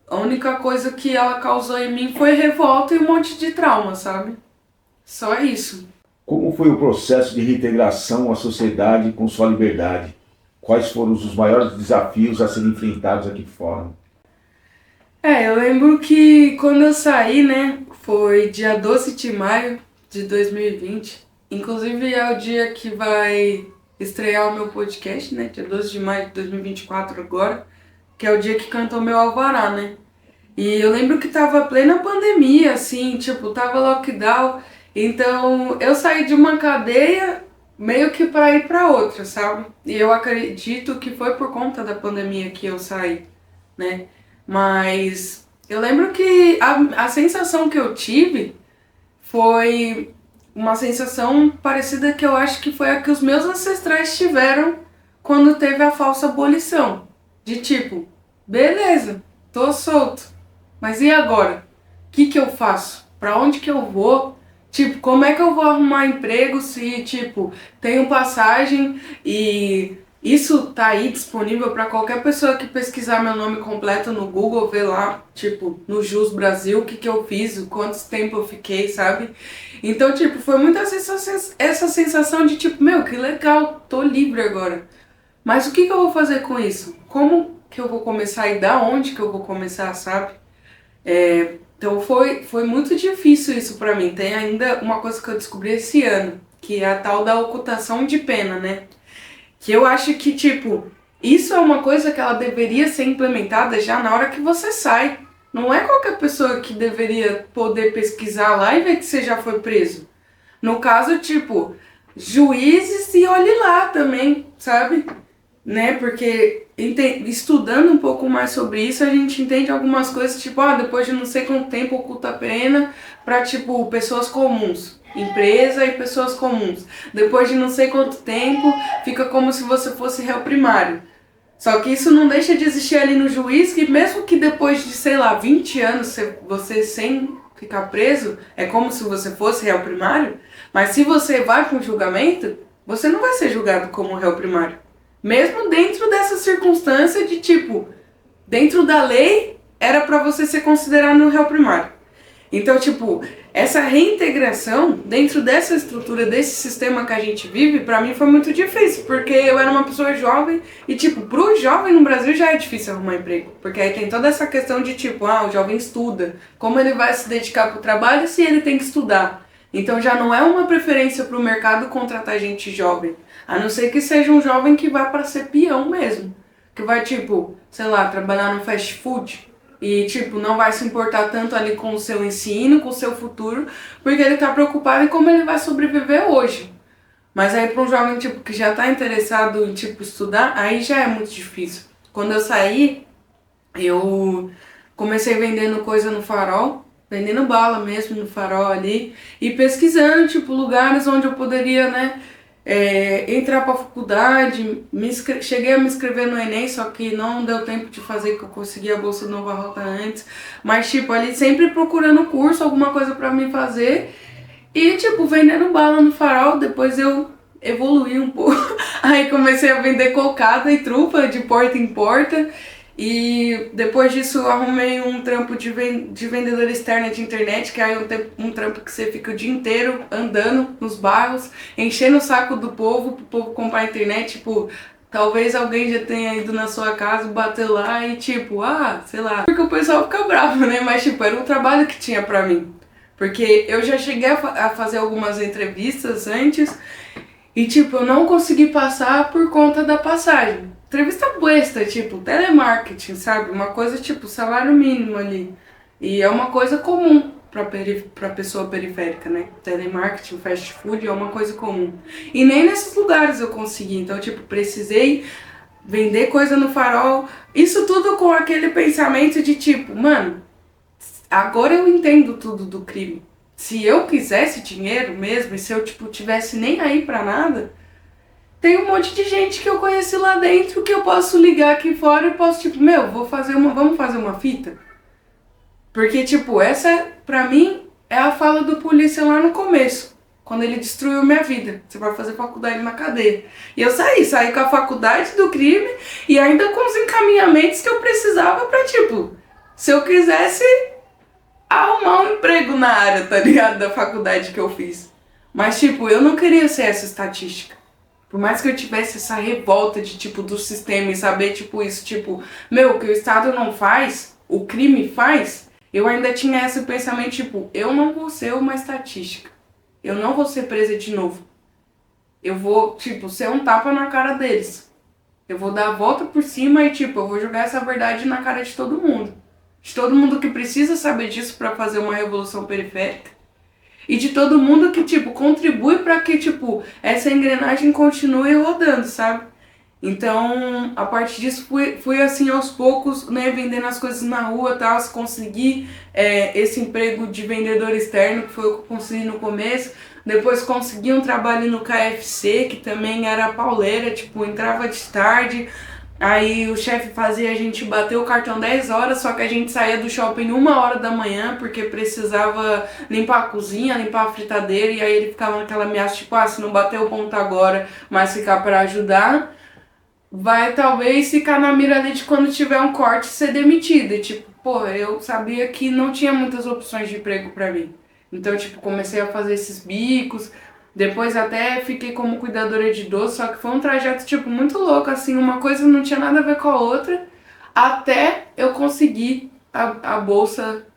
A única coisa que ela causou em mim foi revolta e um monte de trauma, sabe? Só isso. Como foi o processo de reintegração à sociedade com sua liberdade? Quais foram os maiores desafios a serem enfrentados aqui fora? Eu lembro que quando eu saí, né, foi dia 12 de maio de 2020. Inclusive é o dia que vai estrear o meu podcast, né, dia 12 de maio de 2024 agora, que é o dia que cantou meu alvará, né. E eu lembro que tava plena pandemia, assim, tipo, tava lockdown. Então eu saí de uma cadeia meio que pra ir pra outra, sabe? E eu acredito que foi por conta da pandemia que eu saí, né? Mas eu lembro que a sensação que eu tive foi uma sensação parecida que eu acho que foi a que os meus ancestrais tiveram quando teve a falsa abolição. De tipo, beleza, tô solto, mas e agora? O que eu faço? Pra onde que eu vou? Tipo, como é que eu vou arrumar emprego se, tipo, tenho passagem e isso tá aí disponível para qualquer pessoa que pesquisar meu nome completo no Google, ver lá, tipo, no Jus Brasil, o que eu fiz, quanto tempo eu fiquei, sabe? Então, tipo, foi muito essa sensação de, tipo, meu, que legal, tô livre agora. Mas o que eu vou fazer com isso? Como que eu vou começar e da onde que eu vou começar, sabe? Então foi muito difícil isso pra mim. Tem ainda uma coisa que eu descobri esse ano, que é a tal da ocultação de pena, né? Que eu acho que, tipo, isso é uma coisa que ela deveria ser implementada já na hora que você sai. Não é qualquer pessoa que deveria poder pesquisar lá e ver que você já foi preso. No caso, tipo, juízes e olhe lá também, sabe? Né? Porque estudando um pouco mais sobre isso, a gente entende algumas coisas, tipo, depois de não sei quanto tempo oculta a pena para, tipo, pessoas comuns, empresa e pessoas comuns. Depois de não sei quanto tempo, fica como se você fosse réu primário. Só que isso não deixa de existir ali no juiz, que mesmo que depois de, sei lá, 20 anos você sem ficar preso, é como se você fosse réu primário, mas se você vai para um julgamento, você não vai ser julgado como réu primário. Mesmo dentro dessa circunstância de, tipo, dentro da lei, era pra você ser considerado um réu primário. Então, tipo, essa reintegração dentro dessa estrutura, desse sistema que a gente vive, pra mim foi muito difícil, porque eu era uma pessoa jovem e, tipo, pro jovem no Brasil já é difícil arrumar emprego, porque aí tem toda essa questão de, tipo, o jovem estuda, como ele vai se dedicar pro trabalho se ele tem que estudar? Então já não é uma preferência pro mercado contratar gente jovem, a não ser que seja um jovem que vá para ser peão mesmo, que vai, tipo, sei lá, trabalhar no fast food e, tipo, não vai se importar tanto ali com o seu ensino, com o seu futuro, porque ele tá preocupado em como ele vai sobreviver hoje. Mas aí para um jovem, tipo, que já tá interessado em, tipo, estudar, aí já é muito difícil. Quando eu saí, eu comecei vendendo coisa no Farol, vendendo bala mesmo no Farol ali, e pesquisando, tipo, lugares onde eu poderia, né, entrar pra faculdade, cheguei a me inscrever no Enem, só que não deu tempo de fazer, que eu consegui a bolsa do Nova Rota antes. Mas, tipo, ali sempre procurando curso, alguma coisa pra mim fazer. E, tipo, vendendo bala no Farol, depois eu evoluí um pouco. Aí comecei a vender cocada e trufa de porta em porta. E depois disso eu arrumei um trampo de vendedora externa de internet, que é um trampo que você fica o dia inteiro andando nos bairros, enchendo o saco do povo, pro povo comprar internet, tipo, talvez alguém já tenha ido na sua casa, bateu lá e tipo, sei lá, porque o pessoal fica bravo, né? Mas tipo, era um trabalho que tinha pra mim. Porque eu já cheguei a fazer algumas entrevistas antes e, tipo, eu não consegui passar por conta da passagem. Entrevista besta, tipo, telemarketing, sabe? Uma coisa, tipo, salário mínimo ali. E é uma coisa comum pra pessoa periférica, né? Telemarketing, fast food é uma coisa comum. E nem nesses lugares eu consegui. Então, tipo, precisei vender coisa no Farol. Isso tudo com aquele pensamento de, tipo, mano, agora eu entendo tudo do crime. Se eu quisesse dinheiro mesmo, e se eu, tipo, tivesse nem aí pra nada, tem um monte de gente que eu conheci lá dentro que eu posso ligar aqui fora e posso, tipo, vamos fazer uma fita? Porque, tipo, essa, pra mim, é a fala do polícia lá no começo, quando ele destruiu minha vida. Você vai fazer faculdade na cadeia. E eu saí com a faculdade do crime e ainda com os encaminhamentos que eu precisava pra, tipo, se eu quisesse arrumar um emprego na área, tá ligado? Da faculdade que eu fiz. Mas, tipo, eu não queria ser essa estatística. Por mais que eu tivesse essa revolta de, tipo, do sistema e saber, tipo, isso, tipo, o que o Estado não faz, o crime faz, eu ainda tinha esse pensamento, tipo, eu não vou ser uma estatística. Eu não vou ser presa de novo. Eu vou, tipo, ser um tapa na cara deles. Eu vou dar a volta por cima e, tipo, eu vou jogar essa verdade na cara de todo mundo. De todo mundo que precisa saber disso pra fazer uma revolução periférica. E de todo mundo que, tipo, contribui pra que, tipo, essa engrenagem continue rodando, sabe? Então, a partir disso, fui assim, aos poucos, né, vendendo as coisas na rua e tal, consegui esse emprego de vendedor externo, que foi o que eu consegui no começo. Depois consegui um trabalho no KFC, que também era pauleira, tipo, entrava de tarde. Aí o chefe fazia a gente bater o cartão 10 horas, só que a gente saía do shopping 1 hora da manhã, porque precisava limpar a cozinha, limpar a fritadeira, e aí ele ficava naquela ameaça, tipo, se não bater o ponto agora, mas ficar para ajudar, vai talvez ficar na mira ali de quando tiver um corte ser demitido. E tipo, eu sabia que não tinha muitas opções de emprego para mim. Então, tipo, comecei a fazer esses bicos. Depois até fiquei como cuidadora de idoso, só que foi um trajeto, tipo, muito louco, assim, uma coisa não tinha nada a ver com a outra, até eu conseguir a bolsa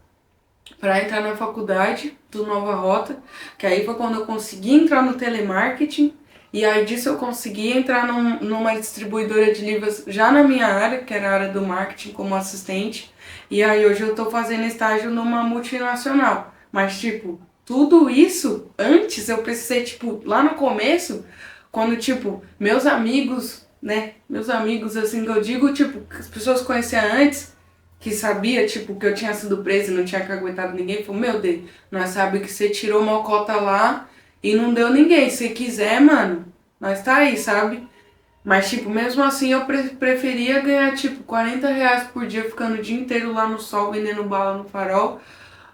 para entrar na faculdade do Nova Rota, que aí foi quando eu consegui entrar no telemarketing, e aí disso eu consegui entrar numa distribuidora de livros já na minha área, que era a área do marketing, como assistente, e aí hoje eu tô fazendo estágio numa multinacional, mas tipo, tudo isso, antes eu precisei, tipo, lá no começo, quando, tipo, meus amigos, né, assim, que eu digo, tipo, que as pessoas conheciam antes, que sabia, tipo, que eu tinha sido presa e não tinha aguentado ninguém, falou, meu Deus, nós sabemos que você tirou uma cota lá e não deu ninguém, se quiser, mano, nós tá aí, sabe? Mas, tipo, mesmo assim eu preferia ganhar, tipo, R$ 40 por dia, ficando o dia inteiro lá no sol, vendendo bala no Farol,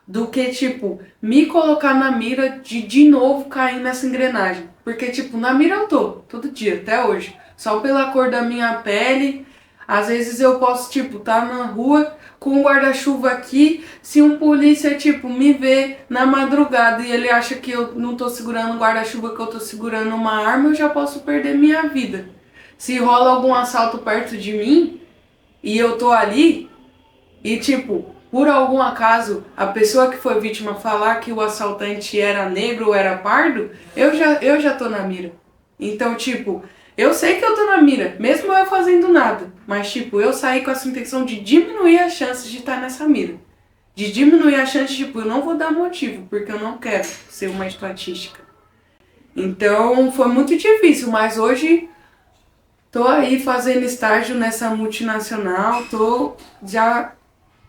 do que, tipo, me colocar na mira de novo cair nessa engrenagem. Porque, tipo, na mira eu tô, todo dia, até hoje. Só pela cor da minha pele. Às vezes eu posso, tipo, tá na rua com um guarda-chuva aqui. Se um polícia, tipo, me vê na madrugada e ele acha que eu não tô segurando um guarda-chuva, que eu tô segurando uma arma, eu já posso perder minha vida. Se rola algum assalto perto de mim e eu tô ali e, tipo, por algum acaso, a pessoa que foi vítima falar que o assaltante era negro ou era pardo, eu já tô na mira. Então, tipo, eu sei que eu tô na mira, mesmo eu fazendo nada. Mas, tipo, eu saí com essa intenção de diminuir as chances de estar nessa mira. De diminuir as chances, tipo, eu não vou dar motivo, porque eu não quero ser uma estatística. Então, foi muito difícil, mas hoje tô aí fazendo estágio nessa multinacional, tô já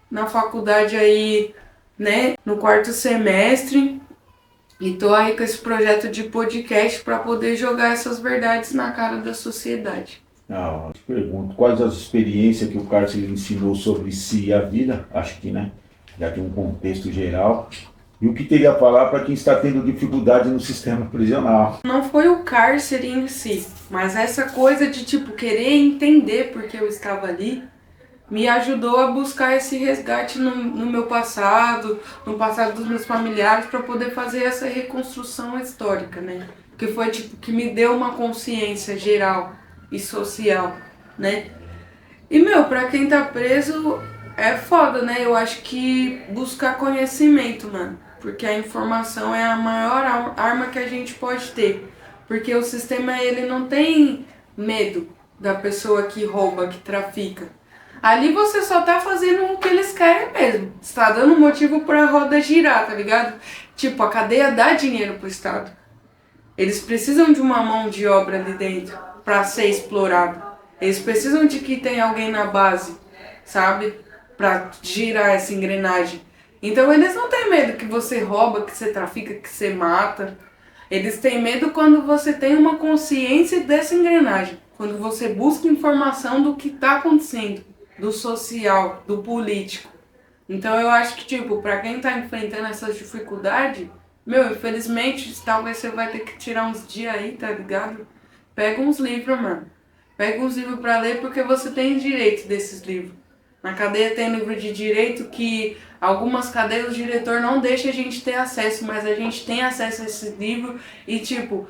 na faculdade aí, né, no 4º semestre, E tô aí com esse projeto de podcast para poder jogar essas verdades na cara da sociedade. Ah, eu te pergunto, quais as experiências que o cárcere ensinou sobre si e a vida? Acho que, né? Já tem um contexto geral. E o que teria a falar para quem está tendo dificuldade no sistema prisional? Não foi o cárcere em si, mas essa coisa de tipo querer entender porque eu estava ali me ajudou a buscar esse resgate no meu passado, no passado dos meus familiares, para poder fazer essa reconstrução histórica, né? Que foi tipo que me deu uma consciência geral e social, né? E meu, pra quem tá preso é foda, né? Eu acho que buscar conhecimento, mano. Porque a informação é a maior arma que a gente pode ter. Porque o sistema, ele não tem medo da pessoa que rouba, que trafica. Ali você só tá fazendo o que eles querem mesmo. Você tá dando motivo pra roda girar, tá ligado? Tipo, a cadeia dá dinheiro pro Estado. Eles precisam de uma mão de obra ali dentro para ser explorado. Eles precisam de que tenha alguém na base, sabe? Para girar essa engrenagem. Então eles não têm medo que você rouba, que você trafica, que você mata. Eles têm medo quando você tem uma consciência dessa engrenagem. Quando você busca informação do que está acontecendo, do social, do político. Então eu acho que, tipo, pra quem tá enfrentando essas dificuldades, meu, infelizmente, talvez você vai ter que tirar uns dias aí, tá ligado? Pega uns livros, mano. Pega uns livros pra ler porque você tem direito desses livros. Na cadeia tem livro de direito que algumas cadeias o diretor não deixa a gente ter acesso, mas a gente tem acesso a esse livro e tipo,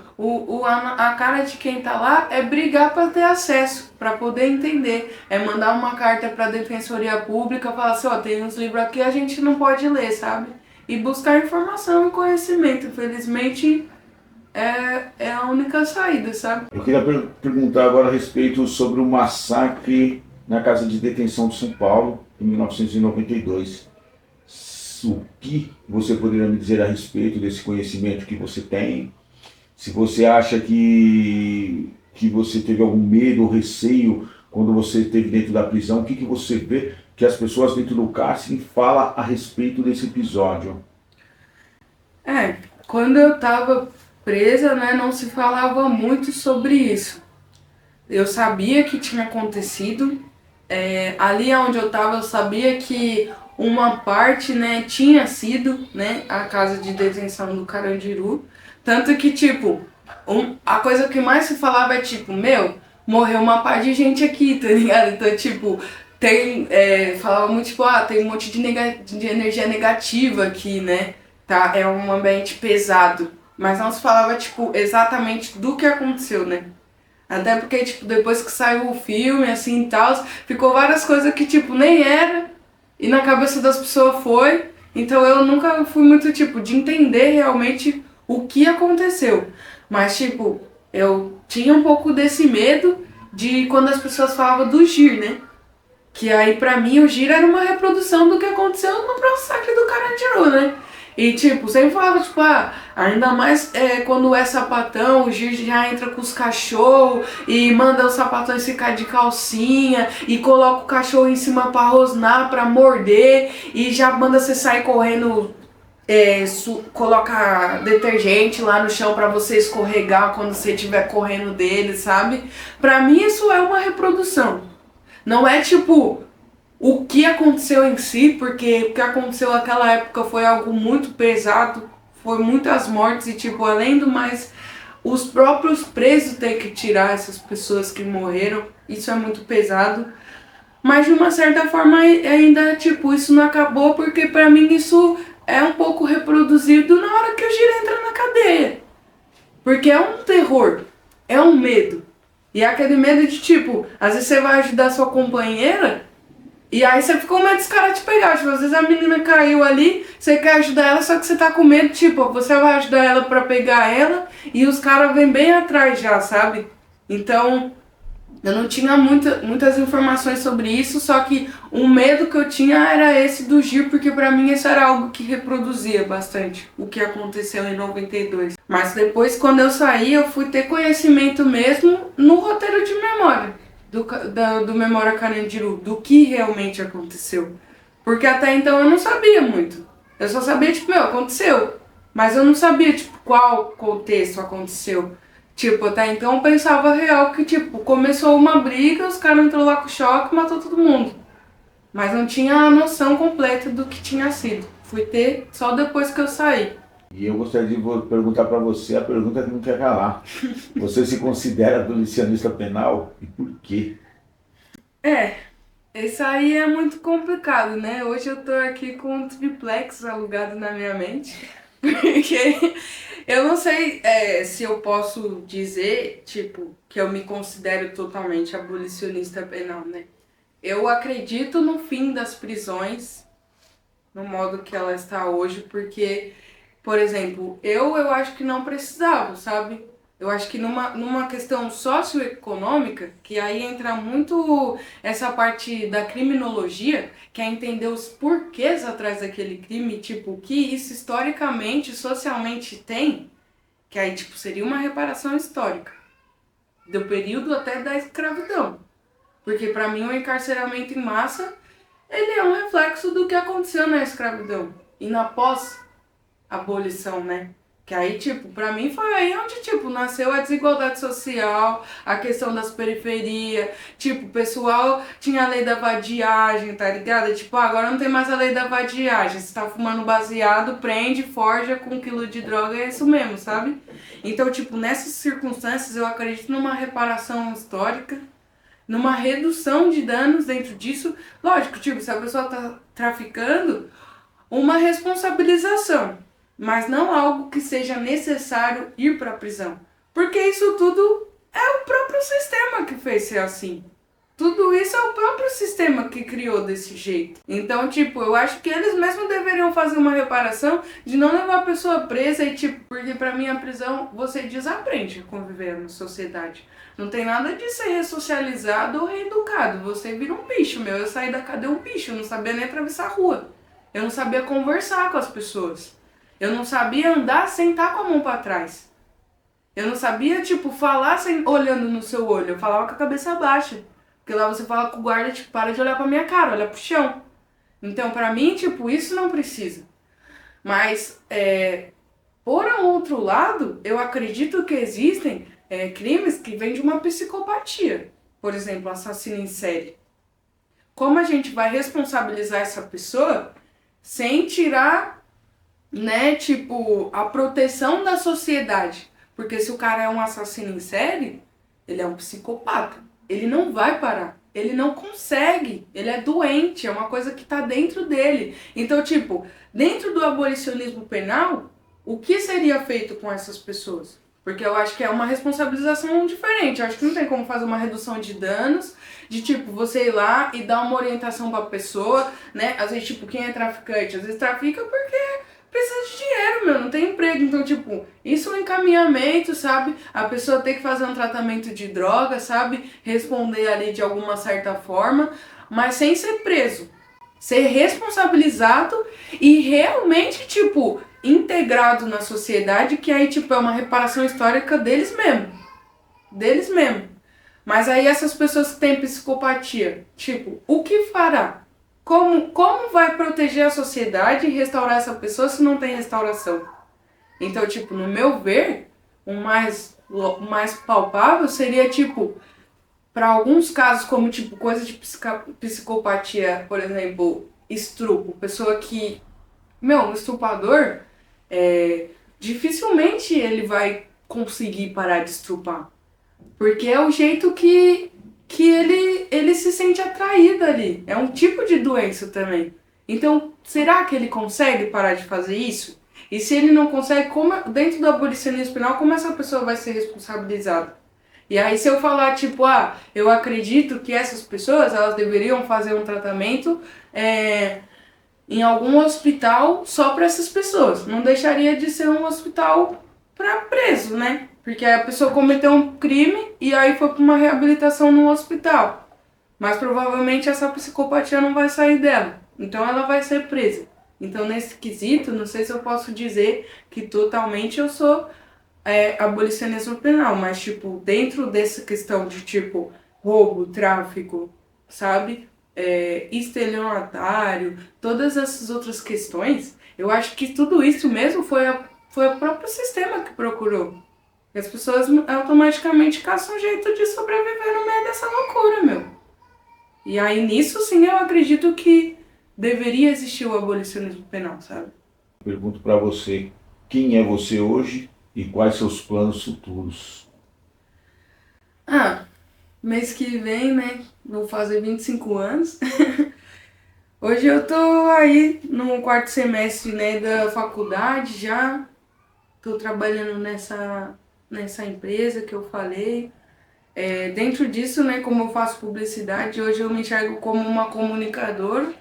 a cara de quem tá lá é brigar para ter acesso, para poder entender, é mandar uma carta para a Defensoria Pública, falar assim, ó, tem uns livros aqui a gente não pode ler, sabe? E buscar informação e conhecimento, infelizmente é a única saída, sabe? Eu queria perguntar agora a respeito sobre o massacre na Casa de Detenção de São Paulo, em 1992. O que você poderia me dizer a respeito desse conhecimento que você tem? Se você acha que você teve algum medo ou receio quando você esteve dentro da prisão, o que você vê que as pessoas dentro do cárcere falam a respeito desse episódio? Quando eu tava presa, né, não se falava muito sobre isso. Eu sabia que tinha acontecido, ali onde eu tava, eu sabia que uma parte, né, tinha sido, né, a casa de detenção do Carandiru. Tanto que, tipo, a coisa que mais se falava é, tipo, meu, morreu uma par de gente aqui, tá ligado? Então, tipo, falava muito, tipo, tem um monte de energia negativa aqui, né? Tá? É um ambiente pesado. Mas não se falava, tipo, exatamente do que aconteceu, né? Até porque, tipo, depois que saiu o filme, assim, e tal, ficou várias coisas que, tipo, nem era, e na cabeça das pessoas foi. Então eu nunca fui muito, tipo, de entender realmente o que aconteceu. Mas, tipo, eu tinha um pouco desse medo de quando as pessoas falavam do Gir, né? Que aí, pra mim, o Gir era uma reprodução do que aconteceu no massacre do Carandiru, né? E, tipo, sempre falava, tipo, ainda mais quando é sapatão, o Gir já entra com os cachorros e manda os sapatões ficar de calcinha e coloca o cachorro em cima pra rosnar, pra morder e já manda você sair correndo, coloca detergente lá no chão pra você escorregar quando você estiver correndo dele, sabe? Pra mim isso é uma reprodução. Não é, tipo, o que aconteceu em si, porque o que aconteceu naquela época foi algo muito pesado, foi muitas mortes e, tipo, além do mais, os próprios presos têm que tirar essas pessoas que morreram, isso é muito pesado. Mas de uma certa forma ainda, tipo, isso não acabou porque pra mim isso é um pouco reproduzido na hora que o Gir entra na cadeia. Porque é um terror, é um medo. E é aquele medo de, tipo, às vezes você vai ajudar sua companheira e aí você ficou com medo dos caras te pegar. Tipo, às vezes a menina caiu ali, você quer ajudar ela, só que você tá com medo, tipo, você vai ajudar ela pra pegar ela e os caras vêm bem atrás já, sabe? Então, eu não tinha muitas informações sobre isso, só que o medo que eu tinha era esse do Gir, porque pra mim isso era algo que reproduzia bastante o que aconteceu em 92. Mas depois, quando eu saí, eu fui ter conhecimento mesmo no roteiro de memória, do Memória Carandiru, do que realmente aconteceu. Porque até então eu não sabia muito. Eu só sabia, tipo, meu, aconteceu. Mas eu não sabia, tipo, qual contexto aconteceu. Tipo, até então eu pensava real que, tipo, começou uma briga, os caras entrou lá com choque e matou todo mundo. Mas não tinha a noção completa do que tinha sido. Fui ter só depois que eu saí. E eu gostaria de perguntar para você a pergunta que não quer calar. Você se considera abolicionista penal e por quê? É, isso aí é muito complicado, né? Hoje eu tô aqui com um triplex alugado na minha mente. Porque eu não sei se eu posso dizer, tipo, que eu me considero totalmente abolicionista penal, né? Eu acredito no fim das prisões, no modo que ela está hoje, porque, por exemplo, eu acho que não precisava, sabe? Eu acho que numa questão socioeconômica, que aí entra muito essa parte da criminologia, que é entender os porquês atrás daquele crime, tipo, o que isso historicamente, socialmente tem, que aí, tipo, seria uma reparação histórica, do período até da escravidão. Porque para mim o encarceramento em massa, ele é um reflexo do que aconteceu na escravidão e na pós-abolição, né? Que aí, tipo, pra mim foi aí onde, tipo, nasceu a desigualdade social, a questão das periferias, tipo, o pessoal tinha a lei da vadiagem, tá ligado? Tipo, agora não tem mais a lei da vadiagem, você tá fumando baseado, prende, forja com 1 quilo de droga, é isso mesmo, sabe? Então, tipo, nessas circunstâncias eu acredito numa reparação histórica, numa redução de danos dentro disso. Lógico, tipo, se a pessoa tá traficando, uma responsabilização, mas não algo que seja necessário ir para a prisão. Porque isso tudo é o próprio sistema que fez ser assim. Tudo isso é o próprio sistema que criou desse jeito. Então, tipo, eu acho que eles mesmos deveriam fazer uma reparação de não levar a pessoa presa e, tipo, porque pra mim a prisão você desaprende a conviver na sociedade. Não tem nada de ser ressocializado ou reeducado. Você vira um bicho, meu. Eu saí da cadeia um bicho, eu não sabia nem atravessar a rua. Eu não sabia conversar com as pessoas. Eu não sabia andar sem estar com a mão pra trás. Eu não sabia, tipo, falar sem olhando no seu olho. Eu falava com a cabeça baixa. Porque lá você fala com o guarda, tipo, para de olhar pra minha cara, olha pro chão. Então, pra mim, tipo, isso não precisa. Mas, por um outro lado, eu acredito que existem crimes que vêm de uma psicopatia. Por exemplo, assassino em série. Como a gente vai responsabilizar essa pessoa sem tirar, né, tipo, a proteção da sociedade? Porque se o cara é um assassino em série, ele é um psicopata. Ele não vai parar. Ele não consegue. Ele é doente. É uma coisa que tá dentro dele. Então, tipo, dentro do abolicionismo penal, o que seria feito com essas pessoas? Porque eu acho que é uma responsabilização diferente. Eu acho que não tem como fazer uma redução de danos, de tipo, você ir lá e dar uma orientação pra pessoa, né? Às vezes, tipo, quem é traficante, às vezes trafica porque precisa de dinheiro, meu, não tem emprego. Então, tipo, isso é um encaminhamento, sabe? A pessoa tem que fazer um tratamento de droga, sabe? Responder ali de alguma certa forma, mas sem ser preso. Ser responsabilizado e realmente, tipo, integrado na sociedade, que aí, tipo, é uma reparação histórica deles mesmo. Deles mesmo. Mas aí essas pessoas que têm psicopatia, tipo, o que fará? Como vai proteger a sociedade e restaurar essa pessoa se não tem restauração? Então, tipo, no meu ver, o mais palpável seria, tipo, para alguns casos, como, tipo, coisa de psicopatia, por exemplo, estupro. Pessoa que, meu, um estuprador, dificilmente ele vai conseguir parar de estuprar. Porque é o jeito que ele se sente atraído ali. É um tipo de doença também. Então, será que ele consegue parar de fazer isso? E se ele não consegue, dentro do abolicionismo penal, como essa pessoa vai ser responsabilizada? E aí se eu falar, tipo, eu acredito que essas pessoas, elas deveriam fazer um tratamento em algum hospital só para essas pessoas. Não deixaria de ser um hospital para preso, né? Porque a pessoa cometeu um crime e aí foi para uma reabilitação no hospital. Mas provavelmente essa psicopatia não vai sair dela. Então ela vai ser presa. Então nesse quesito, não sei se eu posso dizer que totalmente eu sou abolicionismo penal. Mas tipo, dentro dessa questão de tipo roubo, tráfico, sabe? Estelionatário, todas essas outras questões, eu acho que tudo isso mesmo foi foi o próprio sistema que procurou. E as pessoas automaticamente caçam um jeito de sobreviver no meio dessa loucura, meu. E aí nisso sim eu acredito que deveria existir o abolicionismo penal, sabe? Pergunto para você, quem é você hoje e quais seus planos futuros? Mês que vem, né, vou fazer 25 anos. Hoje eu tô aí no quarto semestre, né, da faculdade já. Tô trabalhando nessa empresa que eu falei. Dentro disso, né, como eu faço publicidade, hoje eu me enxergo como uma comunicadora.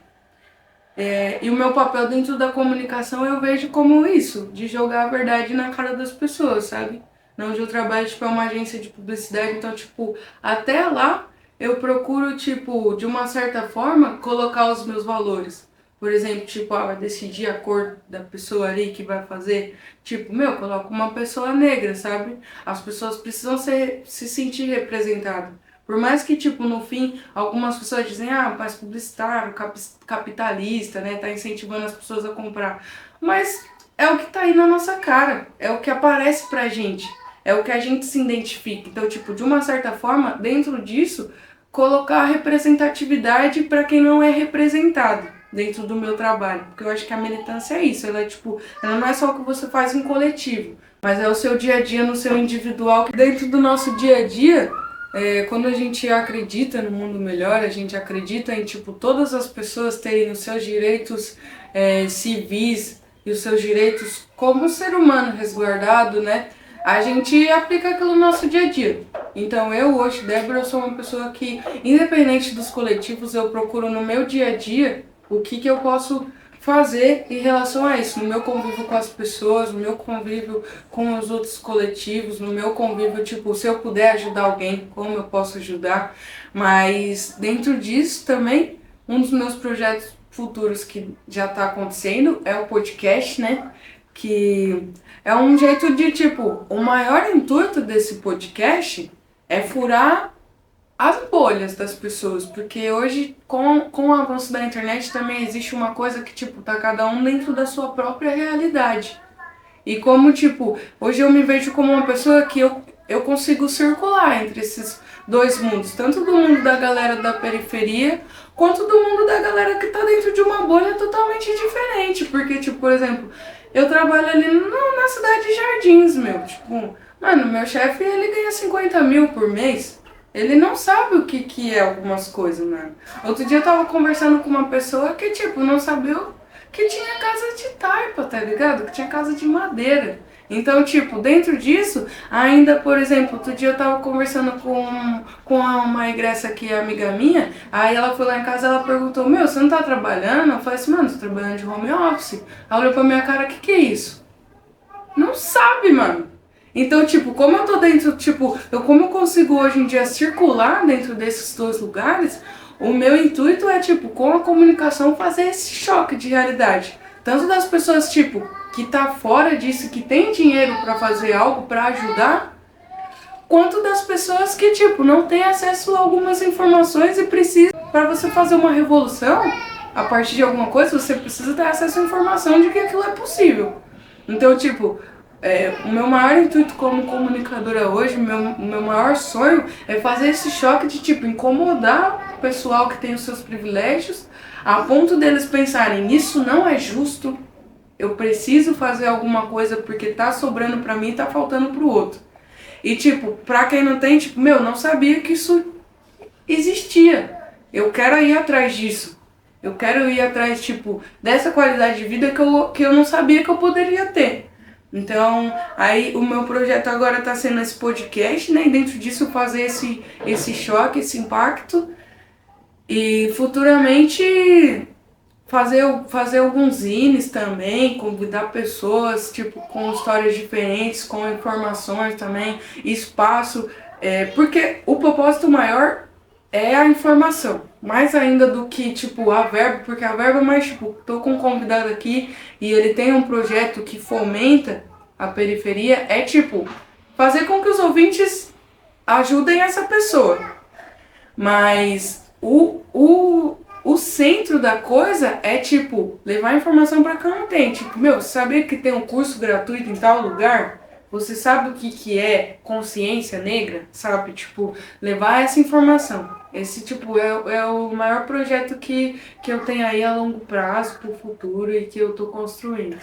E o meu papel dentro da comunicação eu vejo como isso, de jogar a verdade na cara das pessoas, sabe? Onde eu trabalho, tipo, é uma agência de publicidade, então, tipo, até lá eu procuro, tipo, de uma certa forma, colocar os meus valores. Por exemplo, tipo, vai decidir a cor da pessoa ali que vai fazer. Tipo, coloco uma pessoa negra, sabe? As pessoas precisam se sentir representadas. Por mais que, tipo, no fim, algumas pessoas dizem, mas publicitário, capitalista, né? Tá incentivando as pessoas a comprar. Mas é o que tá aí na nossa cara. É o que aparece pra gente. É o que a gente se identifica. Então, tipo, de uma certa forma, dentro disso, colocar a representatividade para quem não é representado dentro do meu trabalho. Porque eu acho que a militância é isso. Ela não é só o que você faz em coletivo, mas é o seu dia a dia no seu individual. Que dentro do nosso dia a dia, quando a gente acredita no mundo melhor, a gente acredita em, tipo, todas as pessoas terem os seus direitos civis e os seus direitos como ser humano resguardado, né? A gente aplica aquilo no nosso dia a dia. Então eu hoje, Débora, eu sou uma pessoa que, independente dos coletivos, eu procuro no meu dia a dia o que eu posso fazer em relação a isso, no meu convívio com as pessoas, no meu convívio com os outros coletivos, no meu convívio, tipo, se eu puder ajudar alguém, como eu posso ajudar. Mas dentro disso também, um dos meus projetos futuros que já está acontecendo é o podcast, né? Que é um jeito de, tipo, o maior intuito desse podcast é furar as bolhas das pessoas, porque hoje, com o avanço da internet, também existe uma coisa que, tipo, tá cada um dentro da sua própria realidade. E como, tipo, hoje eu me vejo como uma pessoa que eu consigo circular entre esses dois mundos, tanto do mundo da galera da periferia, quanto do mundo da galera que tá dentro de uma bolha totalmente diferente, porque, tipo, por exemplo, eu trabalho ali na cidade de Jardins, meu, tipo, mano, meu chefe, ele ganha 50 mil por mês. Ele não sabe o que é algumas coisas, né? Outro dia eu tava conversando com uma pessoa que, tipo, não sabia que tinha casa de taipa, tá ligado? Que tinha casa de madeira. Então, tipo, dentro disso, ainda, por exemplo, outro dia eu tava conversando com uma egressa que é amiga minha, aí ela foi lá em casa e ela perguntou, você não tá trabalhando? Eu falei assim, mano, tô trabalhando de home office. Ela olhou pra minha cara, que é isso? Não sabe, mano. Então, tipo, como eu tô dentro, tipo, como eu consigo hoje em dia circular dentro desses dois lugares, o meu intuito é, tipo, com a comunicação fazer esse choque de realidade. Tanto das pessoas, tipo, que tá fora disso, que tem dinheiro pra fazer algo, pra ajudar, quanto das pessoas que, tipo, não tem acesso a algumas informações e precisa, pra você fazer uma revolução, a partir de alguma coisa, você precisa ter acesso à informação de que aquilo é possível. Então, tipo, o meu maior intuito como comunicadora hoje, o meu maior sonho é fazer esse choque de, tipo, incomodar o pessoal que tem os seus privilégios, a ponto deles pensarem, isso não é justo, eu preciso fazer alguma coisa porque tá sobrando pra mim e tá faltando pro outro. E, tipo, pra quem não tem, tipo, não sabia que isso existia. Eu quero ir atrás disso. Eu quero ir atrás, tipo, dessa qualidade de vida que eu não sabia que eu poderia ter. Então, aí o meu projeto agora tá sendo esse podcast, né? E dentro disso fazer esse choque, esse impacto. E futuramente fazer alguns zines também, convidar pessoas, tipo, com histórias diferentes, com informações também, espaço. Porque o propósito maior é a informação, mais ainda do que, tipo, a verba, porque a verba é mais, tipo, tô com um convidado aqui e ele tem um projeto que fomenta a periferia, é, tipo, fazer com que os ouvintes ajudem essa pessoa. Mas o o centro da coisa é, tipo, levar a informação pra quem não tem. Tipo, meu, saber que tem um curso gratuito em tal lugar? Você sabe o que que é consciência negra? Sabe? Tipo, levar essa informação. Esse, tipo, é o maior projeto que eu tenho aí a longo prazo, pro futuro e que eu tô construindo.